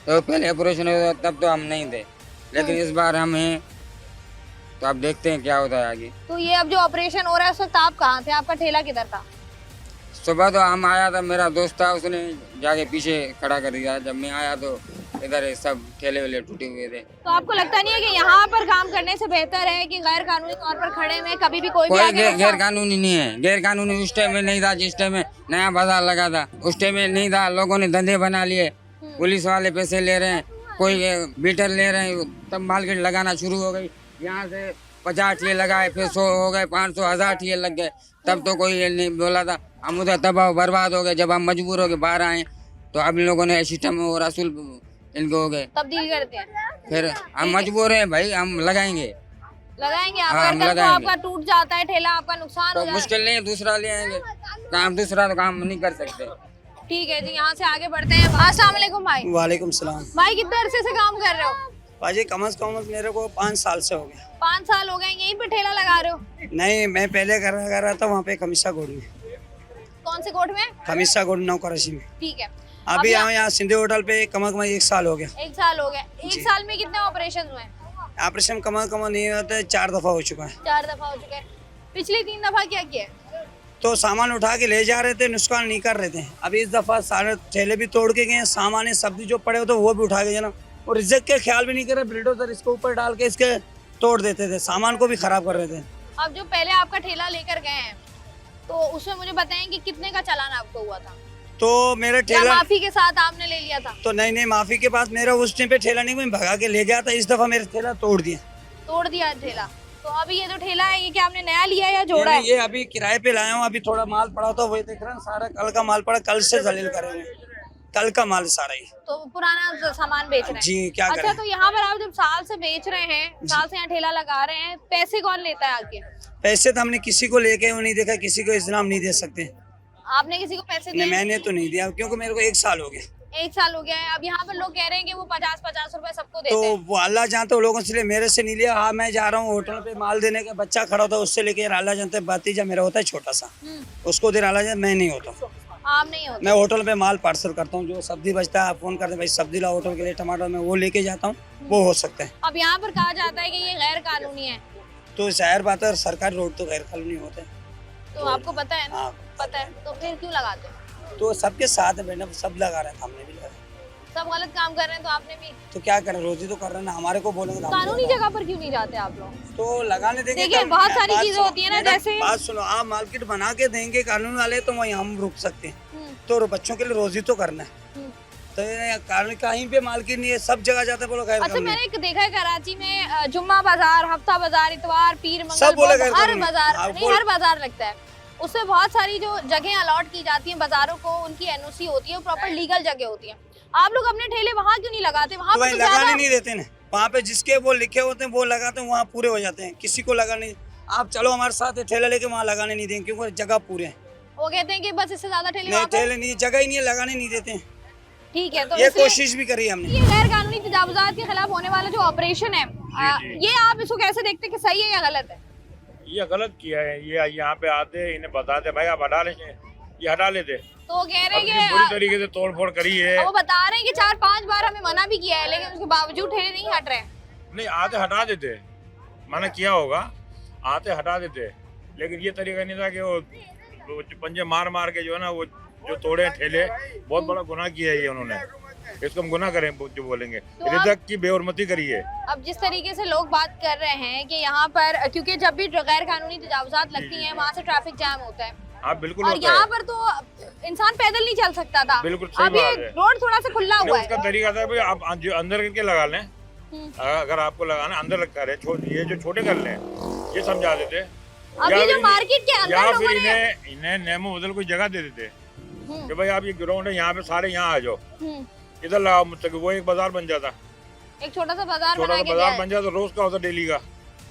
तो पहले ऑपरेशन होता तब तो हम नहीं थे, लेकिन इस बार हम हैं, तो आप देखते हैं क्या होता है आगे। तो ये अब जो ऑपरेशन हो रहा है उस वक्त आप कहाँ थे? आपका ठेला किधर था? सुबह तो हम आया था, मेरा दोस्त था, उसने जाके पीछे खड़ा कर दिया। जब मैं आया तो इधर सब ठेले वेले टूटे हुए थे। तो आपको लगता नहीं है कि यहाँ पर काम करने से बेहतर है कि गैर कानूनी तौर पर खड़े में कभी भी कोई गैर कानूनी नहीं है। गैर कानूनी उस टाइम में नहीं था जिस टाइम में नया बाजार लगा था, उस टाइम में नहीं था। लोगों ने धंधे बना लिए, पुलिस वाले पैसे ले रहे हैं, कोई बीटर ले रहे हैं, तब मार्केट लगाना शुरू हो गई। यहाँ से 50 ठेले लगाए, फिर 100 हो गए, 500, 1000 ठेले लग गए, तब तो कोई नहीं बोला था। हम उधर तबाह बर्बाद हो गए। जब हम मजबूर हो के बाहर आए तो अब इन लोगों ने सिस्टम और असूल इनको हो गए तब्दील करते हैं। फिर हम मजबूर हैं भाई, हम लगाएंगे आप। हाँ, अगर तो आपका टूट जाता है ठेला, आपका नुकसान तो हो जाता है, मुश्किल नहीं है, दूसरा ले आएंगे। काम दूसरा तो काम नहीं कर सकते। ठीक है जी, यहाँ से आगे बढ़ते हैं। अस्सलाम वालेकुम भाई। वालेकुम सलाम। भाई कितने अरसे से काम कर रहे हो? भाजी कम से कम मेरे को 5 साल से हो गए। 5 साल हो गए यहीं पे ठेला लगा रहे हो? नहीं, मैं पहले कर रहा था वहाँ पे खमीसा गोड़ में। कौन से कोर्ट में? खमीसा गोड़ नौ कराची में। ठीक है। अभी हम यहाँ सिंधे होटल पे कम 1 साल हो गया। 1 साल हो गया। 1 साल में कितने ऑपरेशन हुए? ऑपरेशन कम नहीं होता, 4 दफा हो चुका है। 4 दफा हो चुका है। पिछली 3 दफा क्या किया? तो सामान उठा के ले जा रहे थे, नुकसान नहीं कर रहे थे। अभी इस दफा सारे ठेले भी तोड़ के गए, सामान सब्जी जो पड़े होते वो भी उठा के ना, और रिजक के ख्याल भी नहीं कर रहे, बुलडोजर इसके ऊपर डाल के इसके तोड़ देते थे, सामान को भी खराब कर रहे थे। अब जो पहले आपका ठेला लेकर गए हैं तो उसमें मुझे बताएं कि कितने का चालान आपको हुआ था? तो मेरा ठेला माफी के साथ आपने ले लिया था? तो नहीं, माफी के बाद मेरा उस टाइम पे ठेला नहीं, मैं भगा के ले गया था। इस दफा मेरा ठेला तोड़ दिया ठेला। तो अभी ये जो ठेला है ये क्या आपने नया लिया या जोड़ा है? ये अभी किराए पे लाया हूँ। अभी थोड़ा माल पड़ा था, वही देख रहे हैं, सारा कल का माल पड़ा, कल से जलील करेंगे, कल का माल सारा ही। तो पुराना सामान बेच रहे हैं? जी, क्या अच्छा करें? तो यहाँ पर आप जब साल से बेच रहे हैं, साल से यहाँ ठेला लगा रहे हैं, पैसे कौन लेता है आके? पैसे तो हमने किसी को लेके नहीं देखा, किसी को इस्लाम नहीं दे सकते। आपने किसी को पैसे दिए? मैंने तो नहीं दिया, क्योंकि मेरे को 1 साल हो गया। 1 साल हो गया है। अब यहाँ पर लोग कह रहे हैं कि वो 50-50 रुपए सबको देते तो हैं। वो अल्लाह जानते हो, लोगों से मेरे से नहीं लिया। हाँ, मैं जा रहा हूँ होटल पे माल देने का, बच्चा खड़ा होता है उससे लेके, अल्लाह जानते, भतीजा मेरा होता है छोटा सा, उसको दे अल्लाह जानते, मैं नहीं होता। आप नहीं होते? मैं होटल पे माल पार्सल करता हूँ, जो सब्जी बचता है फोन करते हैं, भाई सब्जी ला होटल के लिए, टमाटर में वो लेके जाता हूँ, वो हो सकता है। अब यहाँ पर कहा जाता है कि ये गैर कानूनी है, तो जाहिर बात है, सरकारी रोड तो गैर कानूनी होते हैं। तो आपको पता है ना? पता है, तो फिर क्यों लगाते हैं? तो सबके साथ है मैडम, सब लगा रहे हैं, हमने भी लगा। सब गलत काम कर रहे हैं तो आपने भी? तो क्या करें, रोजी तो कर रहे हैं ना, हमारे को बोलेंगे तो कानूनी जगह पर क्यों नहीं जाते आप लोग? तो लगाने देंगे। देखिए बहुत सारी चीजें होती है ना, जैसे बात सुनो, आप मार्केट बना के देंगे कानून वाले, तो वहीं हम रुक सकते हैं। तो बच्चों के लिए रोजी तो करना है, तो कानून कहीं पे मार्केट नहीं है, सब जगह जाते बोलो गैर अच्छा, कानूनी। मैंने एक देखा है कराची में जुम्मा बाजार, हफ्ता बाजार, इतवार, पीर, सब बोले मंगल, गैर हर कानूनी। बाजार हाँ, नहीं, हर बाजार लगता है, उससे बहुत सारी जो जगह अलॉट की जाती हैं बाजारों को, उनकी एनओसी होती है, प्रॉपर लीगल जगह होती है। आप लोग अपने ठेले वहाँ क्यों नहीं लगाते? वहाँ तो पे लगाने नहीं देते ना, वहाँ पे जिसके वो लिखे होते हैं वो लगाते हैं, वहाँ पूरे हो जाते हैं, किसी को लगाने। आप चलो हमारे साथ ठेला लेके वहाँ लगाने नहीं देंगे, क्योंकि जगह पूरे हैं। वो कहते हैं कि बस इससे ज्यादा ठेले नहीं, ठेले नहीं, जगह ही नहीं है, लगाने नहीं देते हैं। ठीक है, तो ये कोशिश भी करी हमने। ये गैर कानूनी तजावुजात के खिलाफ होने वाला जो ऑपरेशन है, ये आप इसको कैसे देखते हैं कि सही है या गलत है? ये गलत किया है। ये यहाँ पे आते, इन्हें बताते भाई आप हटा लेंगे, ये हटा लेते। तो वो कह रहे हैं पूरी कि तरीके से तोड़ फोड़ करी है। वो बता रहे हैं कि 4-5 बार हमें मना भी किया है, लेकिन उसके बावजूद ठेले नहीं हट रहे। नहीं, आते हटा देते, मना किया होगा, आते हटा देते, लेकिन ये तरीका नहीं था कि वो पंजे मार मार के जो है ना, वो जो तोड़े ठेले, बहुत बड़ा गुनाह किया है ये उन्होंने। इसको हम गुनाह करें जो बोलेंगे, रिज़्क़ की बेहुरमती करी है। अब जिस तरीके से लोग बात कर रहे हैं कि यहाँ पर, क्योंकि जब भी गैर कानूनी तजावुजात लगती हैं वहाँ से ट्रैफिक जाम होता है, हाँ बिल्कुल, और यहाँ पर तो इंसान पैदल नहीं चल सकता था। बिल्कुल सही अब ये बात है। रोड थोड़ा सा खुला हुआ है। उसका तरीका था भाई, आप जो अंदर करके लगा लें, अगर आपको लगाना अंदर रखा है, ये जो छोटे कर लें, ये समझा देते। अभी जो मार्केट के अंदर या लोगों फिर ने इन्हें नेमो बदल कोई जगह दे देते कि भाई आप ये ग्राउंड है, यहाँ पे सारे यहाँ आ जाओ, इधर लगाओ, मुझसे वो एक बाजार बन जाता, एक छोटा सा बाजार छोटा सा बाजार बन जाता, रोज का होता डेली का।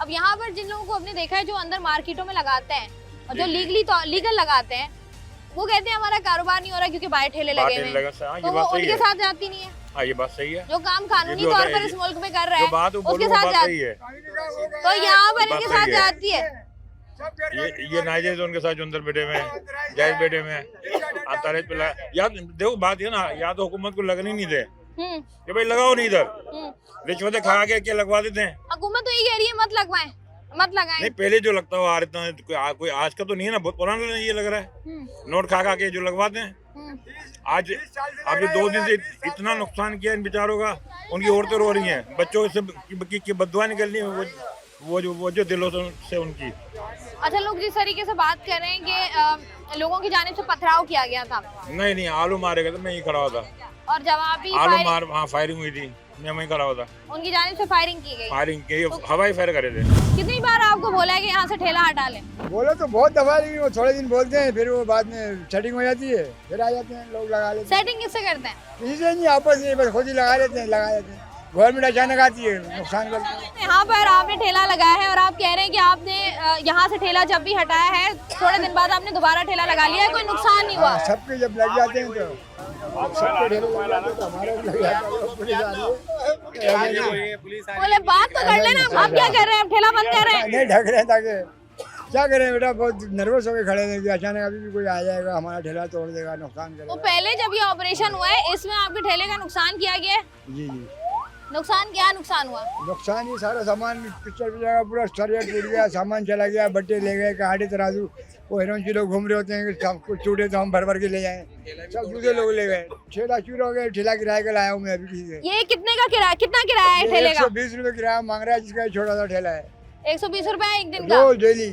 अब यहाँ पर जिन लोगों को हमने देखा है जो अंदर मार्केटों में लगाते हैं और जो लीगल लगाते हैं, वो कहते हैं हमारा कारोबार नहीं हो रहा क्योंकि बाहर ठेले लगे हुए हैं, तो वो उनके साथ जाती नहीं है। हाँ, ये बात सही है। जो काम कानूनी तौर पर इस मुल्क में कर रहे हैं उसके साथ जाती है, तो यहाँ पर इनके साथ जाती है। ये नाजायज उनके साथ जो अंदर बैठे हुए हैं, जायज बैठे हुए हैं, पे या देखो बात ये ना, या तो हुकूमत को लगने नहीं दे कि भाई लगाओ नहीं, इधर रिश्वतें खा के लगवा देते हैं। हुकूमत तो ये कह रही है मत लगवाएं, मत लगाएं। नहीं, पहले जो लगता हुआ आ रहा था, कोई आज का तो नहीं है ना, बहुत पुराना ये लग रहा है, नोट खा के जो लगवाते हैं। आज अभी 2 दिन से इतना नुकसान किया इन बेचारों का, उनकी औरतें रो रही हैं, बच्चों से बददुआ निकल रही है, वो जो दिलों से उनकी। अच्छा, लोग जिस तरीके से बात कर रहे हैं कि लोगों की जानिब से पथराव किया गया था। नहीं, आलू मारे गए थे, मैं ही खड़ा हुआ था, और जवाबी फायरिंग हुई थी, मैं वहीं खड़ा हुआ था, उनकी जानिब से फायरिंग की, हवाई फायर करे थे। कितनी बार आपको बोला है कि यहाँ से ठेला हटा लें? बोलो तो बहुत दफा, लेकिन वो थोड़े दिन बोलते हैं, फिर वो बाद में सेटिंग हो जाती है, फिर आ जाते हैं लोग, लगा लेते हैं। सेटिंग किससे करते हैं? किसी से नहीं, आपस में बस खुद ही लगा लेते हैं। गवर्नमेंट अचानक आती है, नुकसान करती है। यहाँ पर आपने ठेला लगाया है और आप कह रहे हैं कि आपने यहाँ से ठेला जब भी हटाया है, थोड़े दिन बाद आपने दोबारा ठेला लगा लिया है, कोई नुकसान नहीं हुआ? सबके जब लग जाते हैं तो सबके ठेले लग जाते हैं, तो हमारे भी लग जाते हैं। पुलिस बोले बात तो कर लेना, आप क्या कर रहे हैं? ठेला बंद कर रहे हैं? नहीं ढक रहे हैं ताकि क्या करें बेटा, बहुत नर्वस होकर खड़े हैं कि अचानक अभी भी कोई आ जाएगा, हमारा ठेला तोड़ देगा, नुकसान तो करेगा। पहले जब ये ऑपरेशन हुआ है इसमें आपके ठेले का नुकसान किया गया है? जी जी, नुकसान क्या नुकसान हुआ? नुकसान ये सारा सामान पिक्चर पे जाएगा, पूरा सरिया टूट गया, सामान चला गया, बट्टे ले गए, कांटे तराजू, वो हिरोंची लोग घूम रहे होते हैं कि सब कुछ टूटे तो हम भर भर के ले जाएं, सब दूसरे लोग ले गए। ठेला चूर हो गया, ठेला किराए का लाया हूँ मैं अभी किसी से। ये कितने का किराया, कितना किराया है ठेले का? 120 रुपए किराया मांग रहा है, जिसका ये छोटा सा ठेला है। 120 रुपए एक दिन का? रोज डेली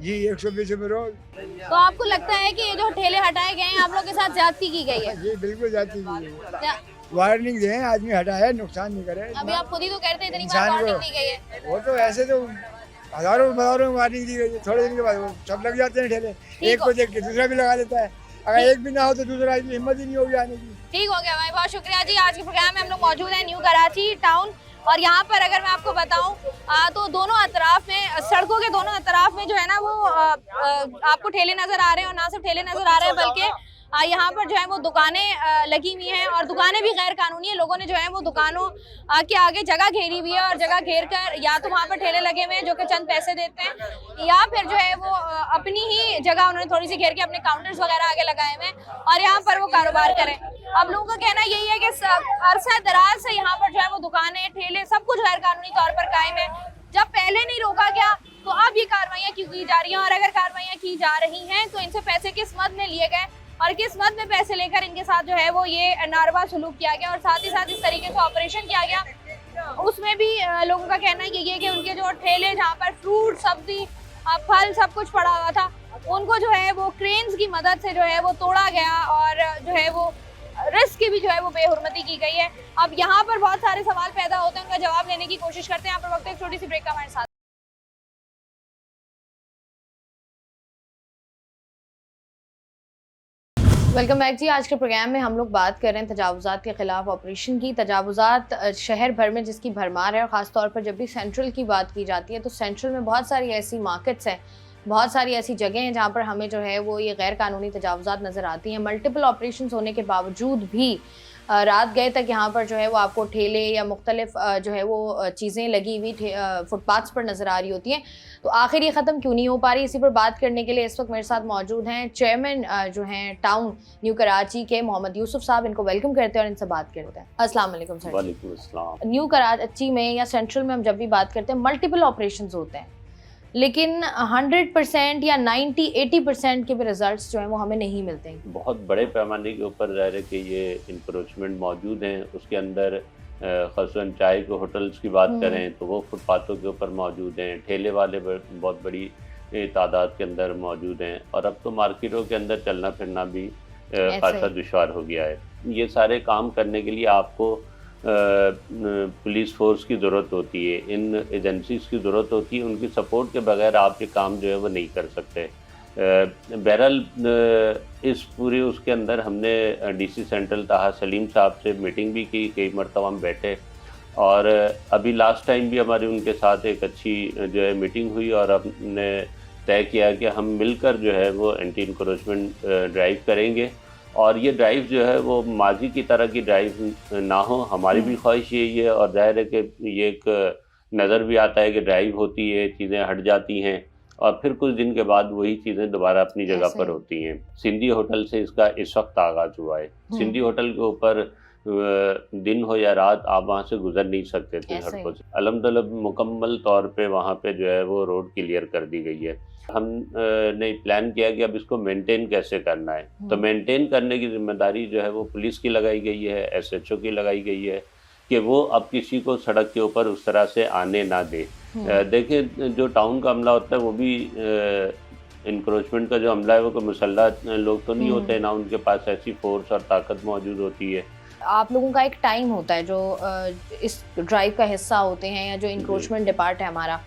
जी, 120 रुपए रोज। तो आपको लगता है कि ये जो ठेले हटाए गए हैं आप लोग के साथ ज्यादती की गई है? जी बिल्कुल जाती है, क्या- वार्निंग दे, आदमी हटाए, नुकसान नहीं करे। अभी आप खुद ही तो कहते हैं इतनी बार इंसान वार्निंग को- दी गई है। वो तो ऐसे तो हजारों वार्निंग दी गई है, थोड़े दिन के बाद वो सब लग जाते हैं ठेले, एक को देख के दूसरा भी लगा लेता है, अगर एक भी ना हो तो दूसरा की हिम्मत ही नहीं होगी आने की। ठीक हो गया भाई, बहुत शुक्रिया जी। आज के प्रोग्राम में हम लोग मौजूद हैं न्यू कराची टाउन, और यहाँ पर अगर मैं आपको बताऊं तो दोनों अतराफ में, सड़कों के दोनों अतराफ में जो है ना वो आपको ठेले नजर आ रहे हैं, और ना सिर्फ ठेले नजर आ रहे हैं बल्कि यहाँ पर जो है वो दुकानें लगी हुई हैं, और दुकानें भी गैर कानूनी है। लोगों ने जो है वो दुकानों के आगे जगह घेरी हुई है, और जगह घेर कर या तो वहाँ पर ठेले लगे हुए हैं जो कि चंद पैसे देते हैं, या फिर जो है वो अपनी ही जगह उन्होंने थोड़ी सी घेर के अपने काउंटर्स वगैरह आगे लगाए हुए हैं और यहाँ पर वो कारोबार करें। अब लोगों का कहना यही है कि अरसा दराज से यहाँ पर जो है वो दुकानें, ठेले, सब कुछ गैर कानूनी तौर पर कायम है। जब पहले नहीं रोका गया तो अब ये कार्रवाइयाँ क्यों की जा रही हैं, और अगर कार्रवाइयाँ की जा रही हैं तो इनसे पैसे किस मद में लिए गए, और किस मद में पैसे लेकर इनके साथ जो है वो ये नारवा सलूक किया गया, और साथ ही साथ इस तरीके से ऑपरेशन किया गया। उसमें भी लोगों का कहना यही है कि उनके जो ठेले जहाँ पर फ्रूट, सब्जी, फल सब कुछ पड़ा हुआ था, उनको जो है वो क्रेन्स की मदद से जो है वो तोड़ा गया, और जो है वो रिस्क की भी जो है वो बेहुरमती की गई है। अब यहाँ पर बहुत सारे सवाल पैदा होते हैं, उनका जवाब लेने की कोशिश करते हैं। यहाँ पर वक्त एक छोटी सी ब्रेक का हमारे साथ। वेलकम बैक जी। आज के प्रोग्राम में हम लोग बात कर रहे हैं तजावुज़ात के ख़िलाफ़ ऑपरेशन की। तजावुज़ात शहर भर में जिसकी भरमार है, और ख़ास तौर पर जब भी सेंट्रल की बात की जाती है तो सेंट्रल में बहुत सारी ऐसी मार्केट्स हैं, बहुत सारी ऐसी जगह हैं जहाँ पर हमें जो है वो ये गैर कानूनी तजावुज़ात नज़र आती हैं। मल्टीपल ऑपरेशंस होने के बावजूद भी रात गए तक यहाँ पर जो है वो आपको ठेले या मुख्तलिफ जो है वो चीज़ें लगी हुई फुटपाथ्स पर नज़र आ रही होती हैं। तो आखिर ये ख़त्म क्यों नहीं हो पा रही, इसी पर बात करने के लिए इस वक्त मेरे साथ मौजूद हैं चेयरमैन जो हैं टाउन न्यू कराची के मोहम्मद यूसुफ साहब। इनको वेलकम करते हैं और इनसे बात करते हैं। अस्सलाम वालेकुम सर। वालेकुम अस्सलाम। न्यू कराची में या सेंट्रल में हम जब भी बात करते हैं मल्टीपल ऑपरेशंस होते हैं, लेकिन 100% या 90-80% के भी रिजल्ट्स जो हैं वो हमें नहीं मिलते हैं। बहुत बड़े पैमाने के ऊपर ज़ाहिर है कि ये इंक्रोचमेंट मौजूद हैं। उसके अंदर ख़ासतौर चाय के होटल्स की बात करें तो वो फुटपाथों के ऊपर मौजूद हैं, ठेले वाले बहुत बड़ी तादाद के अंदर मौजूद हैं, और अब तो मार्केटों के अंदर चलना फिरना भी खासा दुश्वार हो गया है। ये सारे काम करने के लिए आपको पुलिस फोर्स की ज़रूरत होती है, इन एजेंसीज़ की ज़रूरत होती है, उनकी सपोर्ट के बगैर आप ये काम जो है वो नहीं कर सकते। बहरहाल इस पूरे उसके अंदर हमने डीसी सेंट्रल ताहा सलीम साहब से मीटिंग भी की, कई मरतबा हम बैठे, और अभी लास्ट टाइम भी हमारी उनके साथ एक अच्छी जो है मीटिंग हुई, और हमने तय किया कि हम मिलकर जो है वो एंटी इंक्रोचमेंट ड्राइव करेंगे, और ये ड्राइव जो है वो माजी की तरह की ड्राइव ना हो। हमारी भी ख्वाहिश यही है, और जाहिर है कि ये एक नज़र भी आता है कि ड्राइव होती है, चीज़ें हट जाती हैं, और फिर कुछ दिन के बाद वही चीज़ें दोबारा अपनी जगह पर होती हैं। सिंधी होटल से इसका इस वक्त आगाज़ हुआ है। सिंधी होटल के ऊपर दिन हो या रात आप वहाँ से गुजर नहीं सकते थे सड़कों से। अल्हम्दुलिल्लाह मुकम्मल तौर पे वहाँ पे जो है वो रोड क्लियर कर दी गई है। हमने प्लान किया कि अब इसको मेंटेन कैसे करना है, तो मेंटेन करने की जिम्मेदारी जो है वो पुलिस की लगाई गई है, SHO की लगाई गई है कि वो अब किसी को सड़क के ऊपर उस तरह से आने ना दे। देखिए जो टाउन का हमला होता है वो भी इंक्रोचमेंट का जो हमला है वो कोई मुसल्लह लोग तो नहीं होते ना, उनके पास ऐसी फोर्स और ताकत मौजूद होती है। आप लोगों का एक टाइम होता है जो इस ड्राइव का हिस्सा होते हैं, या जो इंक्रोचमेंट डिपार्ट है हमारा,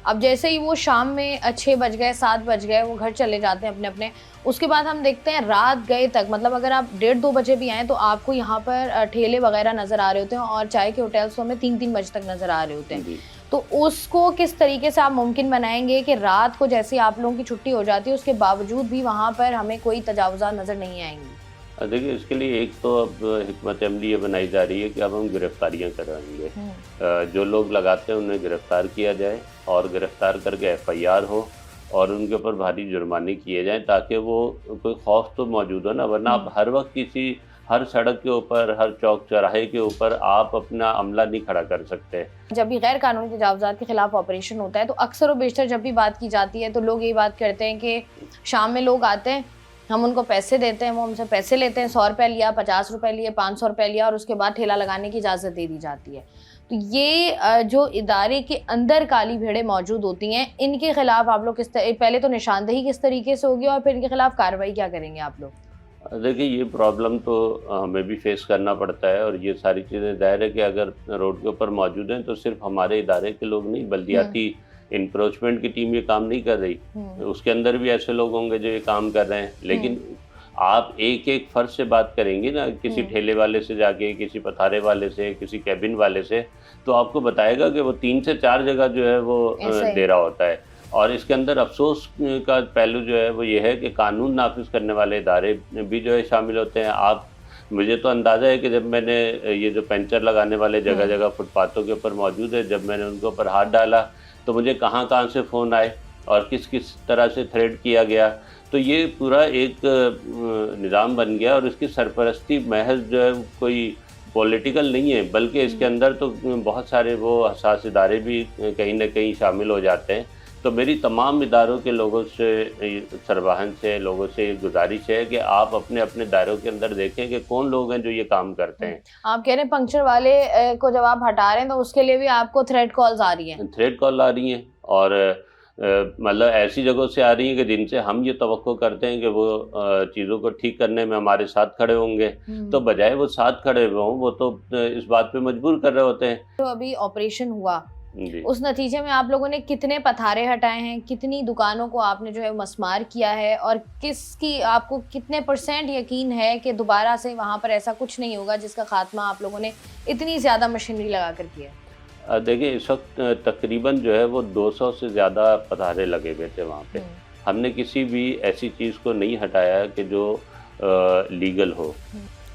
अब जैसे ही वो शाम में 6 बज गए 7 बज गए वो घर चले जाते हैं अपने अपने, उसके बाद हम देखते हैं रात गए तक, मतलब अगर आप 1:30-2 बजे भी आएँ तो आपको यहाँ पर ठेले वगैरह नज़र आ रहे होते हैं, और चाय के होटल्स हमें 3-3 बजे तक नज़र आ रहे होते हैं। तो उसको किस तरीके से आप मुमकिन बनाएंगे कि रात को जैसे आप लोगों की छुट्टी हो जाती है उसके बावजूद भी वहाँ पर हमें कोई तजावुज़ात नज़र नहीं आएंगी? देखिए इसके लिए एक तो अब हिकमत अमली ये बनाई जा रही है कि अब हम गिरफ्तारियां करवाएंगे। जो लोग लगाते हैं उन्हें गिरफ्तार किया जाए, और गिरफ्तार करके FIR हो, और उनके ऊपर भारी जुर्माने किए जाएं, ताकि वो कोई खौफ तो मौजूद हो ना, वरना आप हर वक्त हर सड़क के ऊपर, हर चौक चौराहे के ऊपर आप अपना अमला नहीं खड़ा कर सकते। जब भी गैर कानूनी तजावुज़ात के खिलाफ ऑपरेशन होता है तो अक्सर व बेशतर जब भी बात की जाती है तो लोग यही बात करते हैं कि शाम में लोग आते हैं, हम उनको पैसे देते हैं, वो हमसे पैसे लेते हैं, 100 रुपये लिया, 50 रुपये लिए, 500 रुपये लिया और उसके बाद ठेला लगाने की इजाज़त दे दी जाती है। तो ये जो इदारे के अंदर काली भेड़ें मौजूद होती हैं, इनके खिलाफ आप लोग पहले तो निशानदेही किस तरीके से होगी और फिर इनके खिलाफ कार्रवाई क्या करेंगे आप लोग? देखिए, ये प्रॉब्लम तो हमें भी फेस करना पड़ता है, और ये सारी चीज़ें ज़ाहिर है कि अगर रोड के ऊपर मौजूद हैं तो सिर्फ हमारे इदारे के लोग नहीं, बल्दियाती इंक्रोचमेंट की टीम ये काम नहीं कर रही, उसके अंदर भी ऐसे लोग होंगे जो ये काम कर रहे हैं। लेकिन आप एक एक फर्ज से बात करेंगे ना, किसी ठेले वाले से जाके, किसी पथारे वाले से, किसी कैबिन वाले से, तो आपको बताएगा कि वो 3 से 4 जगह जो है वो दे रहा होता है। और इसके अंदर अफसोस का पहलू जो है वो ये है कि कानून नाफिज करने वाले इदारे भी जो है शामिल होते हैं। मुझे तो अंदाज़ा है कि जब मैंने ये जो पंचर लगाने वाले जगह जगह फुटपाथों के ऊपर मौजूद है, जब मैंने उनके ऊपर हाथ डाला तो मुझे कहाँ कहाँ से फ़ोन आए और किस किस तरह से थ्रेड किया गया। तो ये पूरा एक निज़ाम बन गया, और इसकी सरपरस्ती महज जो है कोई पॉलिटिकल नहीं है, बल्कि इसके अंदर तो बहुत सारे वो हसास इदारे भी कहीं ना कहीं शामिल हो जाते हैं। तो मेरी तमाम इदारों के लोगों से, सरबाहन से, लोगों से गुजारिश है कि आप अपने अपने दायरों के अंदर देखें कि कौन लोग हैं जो ये काम करते हैं। आप कह रहे हैं पंक्चर वाले को जब आप हटा रहे हैं तो उसके लिए भी आपको थ्रेड कॉल्स आ रही हैं? थ्रेड कॉल आ रही हैं, और मतलब ऐसी जगहों से आ रही हैं कि जिनसे हम ये तवक्को करते हैं कि वो चीज़ों को ठीक करने में हमारे साथ खड़े होंगे, तो बजाय वो साथ खड़े हों, वो तो इस बात पे मजबूर कर रहे होते हैं। तो अभी ऑपरेशन हुआ, उस नतीजे में आप लोगों ने कितने पथारे हटाए हैं, कितनी दुकानों को आपने जो है मस्मार किया है, और किसकी आपको कितने % यकीन है कि दोबारा से वहाँ पर ऐसा कुछ नहीं होगा जिसका खात्मा आप लोगों ने इतनी ज़्यादा मशीनरी लगा कर किया? देखिए, इस वक्त तकरीबन जो है वो 200 से ज़्यादा पथारे लगे हुए थे वहाँ पे। हमने किसी भी ऐसी चीज़ को नहीं हटाया कि जो लीगल हो।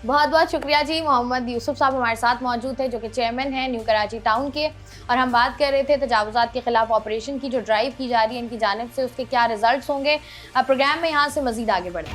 बहुत बहुत शुक्रिया जी। मोहम्मद यूसुफ साहब हमारे साथ मौजूद थे, जो कि चेयरमैन हैं न्यू कराची टाउन के, और हम बात कर रहे थे तजावुज़ात के खिलाफ ऑपरेशन की जो ड्राइव की जा रही है इनकी जानिब से, उसके क्या रिजल्ट्स होंगे। अब प्रोग्राम में यहाँ से मज़ीद आगे बढ़ें।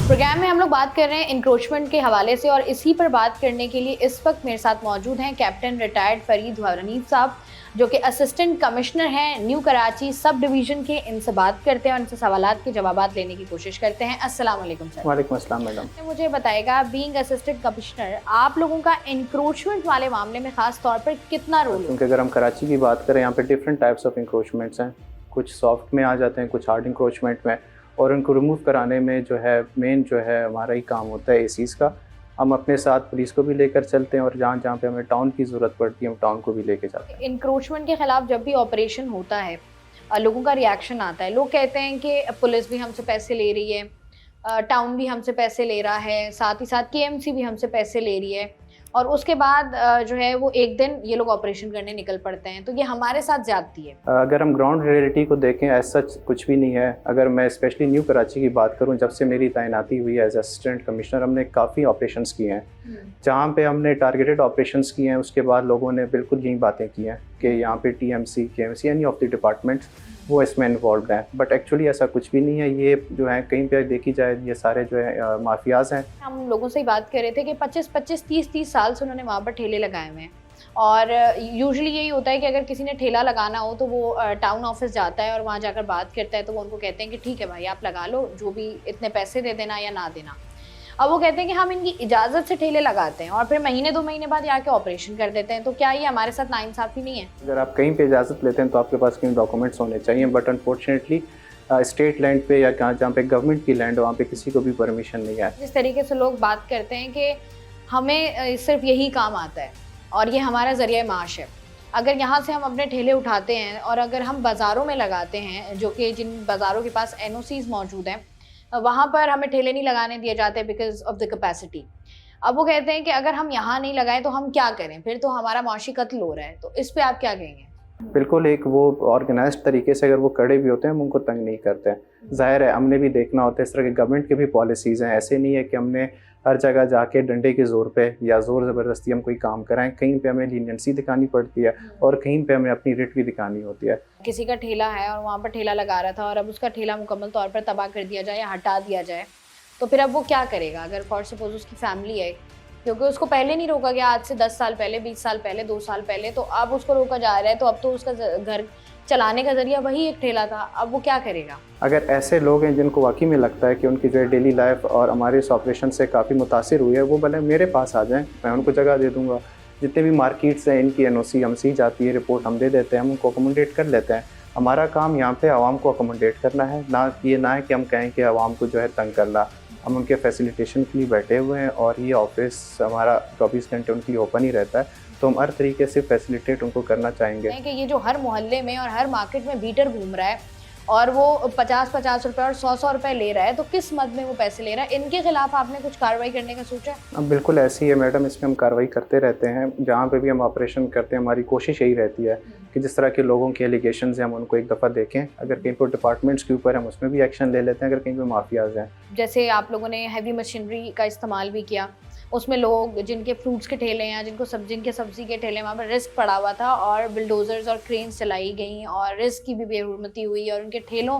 प्रोग्राम में हम लोग बात कर रहे हैं इंक्रोचमेंट के हवाले से, और इसी पर बात करने के लिए इस वक्त मेरे साथ मौजूद हैं कैप्टन रिटायर्ड फरीद हनीफ साहब, जो कि असिस्टेंट कमिश्नर हैं न्यू कराची सब डिवीज़न के। इनसे बात करते हैं और इनसे सवालात के जवाबात लेने की कोशिश करते हैं। अस्सलाम वालेकुम सर। वालेकुम अस्सलाम मैडम। मुझे बताएगा, बीइंग असिस्टेंट कमिश्नर, आप लोगों का इंक्रोचमेंट वाले मामले में ख़ास तौर पर कितना रोल है? क्योंकि अगर हम कराची की बात करें, यहाँ पे डिफरेंट टाइप्स ऑफ इंक्रोचमेंट्स हैं, कुछ सॉफ्ट में आ जाते हैं, कुछ हार्ड इंक्रोचमेंट में, और उनको रिमूव कराने में जो है मेन जो है हमारा ही काम होता है एसीज़ का। हम अपने साथ पुलिस को भी लेकर चलते हैं, और जहाँ जहाँ पे हमें टाउन की ज़रूरत पड़ती है हम टाउन को भी लेके जाते हैं। इंक्रोचमेंट के खिलाफ जब भी ऑपरेशन होता है लोगों का रिएक्शन आता है, लोग कहते हैं कि पुलिस भी हमसे पैसे ले रही है, टाउन भी हमसे पैसे ले रहा है, साथ ही साथ KMC भी हमसे पैसे ले रही है, और उसके बाद जो है वो एक दिन ये लोग ऑपरेशन करने निकल पड़ते हैं। तो ये हमारे साथ ज्यादती है। अगर हम ग्राउंड रियलिटी को देखें, ऐसा सच कुछ भी नहीं है। अगर मैं स्पेशली न्यू कराची की बात करूं, जब से मेरी तैनाती हुई है एज असिस्टेंट कमिश्नर, हमने काफ़ी ऑपरेशंस किए हैं। जहां पे हमने टारगेटेड ऑपरेशंस किए हैं, उसके बाद लोगों ने बिल्कुल यही बातें की हैं कि यहाँ पे TMC, KMC, any of the departments वो इसमें इन्वॉल्व हैं, बट एक्चुअली ऐसा कुछ भी नहीं है। ये जो है कहीं पे देखी जाए, ये सारे जो है माफियाज हैं। हम लोगों से ही बात कर रहे थे कि 25-25, 30-30 साल से उन्होंने वहाँ पर ठेले लगाए हुए हैं, और यूजुअली यही होता है कि अगर किसी ने ठेला लगाना हो तो वो टाउन ऑफिस जाता है और वहाँ जाकर बात करता है, तो वो उनको कहते हैं कि ठीक है भाई आप लगा लो, जो भी इतने पैसे दे देना या ना देना। अब वो कहते हैं कि हम इनकी इजाज़त से ठेले लगाते हैं और फिर महीने 2 महीने बाद आके ऑपरेशन कर देते हैं। तो क्या ये हमारे साथ नाइंसाफ़ी नहीं है? अगर आप कहीं पे इजाज़त लेते हैं तो आपके पास कहीं डॉक्यूमेंट्स होने चाहिए, बट अनफॉर्चुनेटली स्टेट लैंड पे या जहाँ पे गवर्नमेंट की लैंड, वहाँ पे किसी को भी परमिशन नहीं है। जिस तरीके से लोग बात करते हैं कि हमें सिर्फ यही काम आता है और ये हमारा ज़रिया माश है, अगर यहाँ से हम अपने ठेले उठाते हैं और अगर हम बाज़ारों में लगाते हैं, जो कि जिन बाज़ारों के पास NOCs मौजूद हैं, वहाँ पर हमें ठेले नहीं लगाने दिए जाते बिकॉज ऑफ द कैपेसिटी। अब वो कहते हैं कि अगर हम यहाँ नहीं लगाएं तो हम क्या करें, फिर तो हमारा माशी कत्ल हो रहा है। तो इस पे आप क्या कहेंगे? बिल्कुल, एक वो ऑर्गेनाइज्ड तरीके से अगर वो खड़े भी होते हैं हम उनको तंग नहीं करते हैं। जाहिर है हमने भी देखना होता है, इस तरह के गवर्नमेंट की भी पॉलिसीज़ हैं, ऐसे नहीं है कि हमने हर जगह जाके डंडे के ज़ोर पे या ज़ोर ज़बरदस्ती हम कोई काम कराएं, कहीं पे हमें लीनियंसी दिखानी पड़ती है और कहीं पे हमें अपनी रिट भी दिखानी होती है। किसी का ठेला है और वहाँ पर ठेला लगा रहा था और अब उसका ठेला मुकम्मल तौर पर तबाह कर दिया जाए या हटा दिया जाए, तो फिर अब वो क्या करेगा? अगर फॉर सपोज उसकी फैमिली है, क्योंकि उसको पहले नहीं रोका गया, आज से 10 साल पहले, 20 साल पहले, 2 साल पहले, तो अब उसको रोका जा रहा है, तो अब तो उसका घर चलाने का जरिया वही एक ठेला था, अब वो क्या करेगा? अगर ऐसे लोग हैं जिनको वाकई में लगता है कि उनकी जो है डेली लाइफ और हमारे इस ऑपरेशन से काफ़ी मुतासिर हुई है, वो भले मेरे पास आ जाएं, मैं उनको जगह दे दूंगा। जितने भी मार्केट्स हैं इनकी NOC हमसे जाती है, रिपोर्ट हम दे देते हैं, हम उनको अकोमोडेट कर लेते हैं। हमारा काम यहाँ पे आवाम को अकोमोडेट करना है, ना है कि हम कहें कि आवाम को जो है तंग करना। हम उनके फैसिलिटेशन के लिए बैठे हुए हैं और ये ऑफिस हमारा 24 घंटे उनके लिए ओपन ही रहता है, तो हम हर तरीके से फैसिलिटेट उनको करना चाहेंगे। कि ये जो हर मोहल्ले में और हर मार्केट में बीटर घूम रहा है और वो 50-50 रुपए और 100-100 रुपए ले रहा है, तो किस मद में वो पैसे ले रहा है? इनके खिलाफ आपने कुछ कार्रवाई करने का सोचा है? अब बिल्कुल ऐसी है मैडम, इसमें हम कार्रवाई करते रहते हैं। जहाँ पे भी हम ऑपरेशन करते हैं हमारी कोशिश यही रहती है कि जिस तरह के लोगों के एलिगेशन हैं हम उनको एक दफ़ा देखें। अगर कहीं पर डिपार्टमेंट्स के ऊपर हम उसमें भी एक्शन ले लेते हैं, अगर कहीं पर माफियाज हैं। जैसे आप लोगों ने हैवी मशीनरी का इस्तेमाल भी किया, उसमें लोग जिनके फ्रूट्स के ठेले हैं, जिनके सब्जी के ठेले, वहाँ पर रिस्क पड़ा हुआ था और बिल्डोजर्स और क्रेन्स चलाई गई और रिस्क की भी बेहुरमती हुई और उनके ठेलों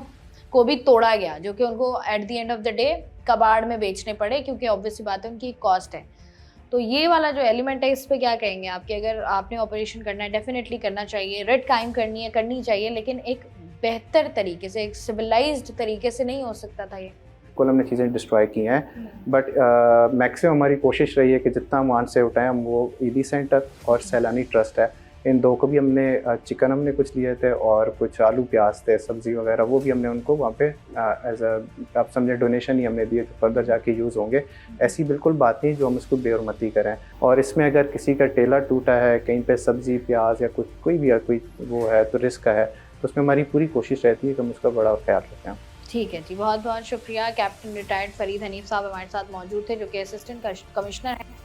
को भी तोड़ा गया, जो कि उनको at the end of the day कबाड़ में बेचने पड़े, क्योंकि ऑब्वियसली बात है उनकी कॉस्ट है। तो ये वाला जो एलिमेंट है, इस पे क्या कहेंगे आपके? अगर आपने ऑपरेशन करना है, डेफिनेटली करना चाहिए, रिट कायम करनी चाहिए, लेकिन एक बेहतर तरीके से, एक सिविलाइज्ड तरीके से नहीं हो सकता था ये। कुल हमने चीज़ें डिस्ट्रॉय की हैं, बट मैक्सिमम हमारी कोशिश रही है कि जितना हम वहाँ से उठाएं हम वो ईदी सेंटर और सैलानी ट्रस्ट है, इन दो को भी हमने चिकन हमने कुछ लिए थे और कुछ आलू प्याज थे, सब्ज़ी वगैरह, वो भी हमने उनको वहाँ पे एज आप समझे डोनेशन ही हमने दिए, जो फर्दर जाके यूज़ होंगे। ऐसी बिल्कुल बात नहीं जो हम इसको बेहुरमती करें। और इसमें अगर किसी का ठेला टूटा है, कहीं पे सब्ज़ी प्याज या कुछ कोई भी कोई वो है तो रिस्क है, तो उसमें हमारी पूरी कोशिश रहती है कि हम उसका बड़ा ख्याल रखें। ठीक है जी, बहुत बहुत शुक्रिया। कैप्टन रिटायर्ड फरीद हनीफ साहब हमारे साथ मौजूद थे, जो कि असिस्टेंट कमिश्नर हैं,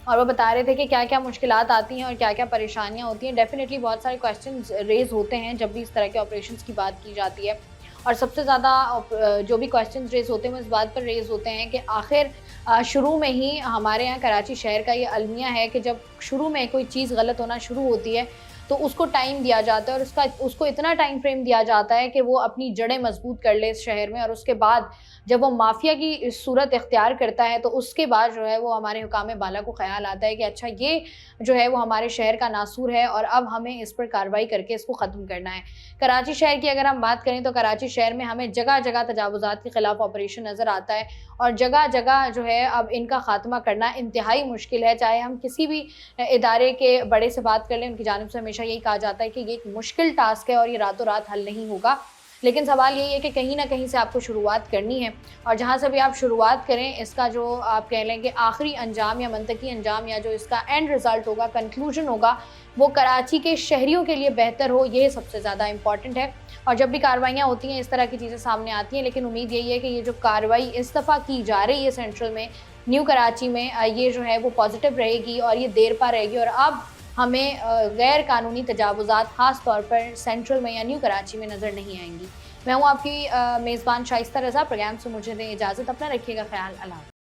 और वो बता रहे थे कि क्या क्या मुश्किलात आती हैं और क्या क्या परेशानियां होती हैं। डेफिनेटली बहुत सारे क्वेश्चंस रेज होते हैं जब भी इस तरह के ऑपरेशंस की बात की जाती है, और सबसे ज़्यादा जो भी क्वेश्चंस रेज होते हैं वो इस बात पर रेज होते हैं कि आखिर शुरू में ही हमारे यहाँ कराची शहर का ये अलमिया है कि जब शुरू में कोई चीज़ गलत होना शुरू होती है तो उसको टाइम दिया जाता है और उसको इतना टाइम फ्रेम दिया जाता है कि वो अपनी जड़ें मजबूत कर ले इस शहर में, और उसके बाद जब वो माफिया की सूरत इख्तियार करता है तो उसके बाद जो है वो हमारे हुकाम बाला को ख्याल आता है कि अच्छा ये जो है वो हमारे शहर का नासूर है और अब हमें इस पर कार्रवाई करके इसको ख़त्म करना है। कराची शहर की अगर हम बात करें तो कराची शहर में हमें जगह जगह तजावुज़ात के ख़िलाफ़ ऑपरेशन नज़र आता है और जगह जगह जो है अब इनका ख़ात्मा करना इंतहाई मुश्किल है। चाहे हम किसी भी इदारे के बड़े से बात कर लें, उनकी जानिब से हमेशा यही कहा जाता है कि ये एक मुश्किल टास्क है और ये रातों रात हल नहीं होगा, लेकिन सवाल यही है कि कहीं ना कहीं से आपको शुरुआत करनी है, और जहाँ से भी आप शुरुआत करें इसका जो आप कह लें कि आखिरी अंजाम या मंतकी अंजाम या जो इसका एंड रिज़ल्ट होगा, कंक्लूजन होगा, वो कराची के शहरियों के लिए बेहतर हो, ये सबसे ज़्यादा इंपॉर्टेंट है। और जब भी कार्रवाइयाँ होती हैं इस तरह की चीज़ें सामने आती हैं, लेकिन उम्मीद यही है कि ये जो कार्रवाई इस दफ़ा की जा रही है सेंट्रल में, न्यू कराची में, ये जो है वो पॉजिटिव रहेगी और ये देर पा रहेगी, और अब हमें गैर कानूनी तजावुज़ात ख़ास तौर पर सेंट्रल में या न्यू कराची में नज़र नहीं आएंगी। मैं हूँ आपकी मेज़बान शाइस्ता रज़ा। प्रोग्राम से मुझे दें इजाज़त, अपना रखिएगा ख्याल। अल्लाह।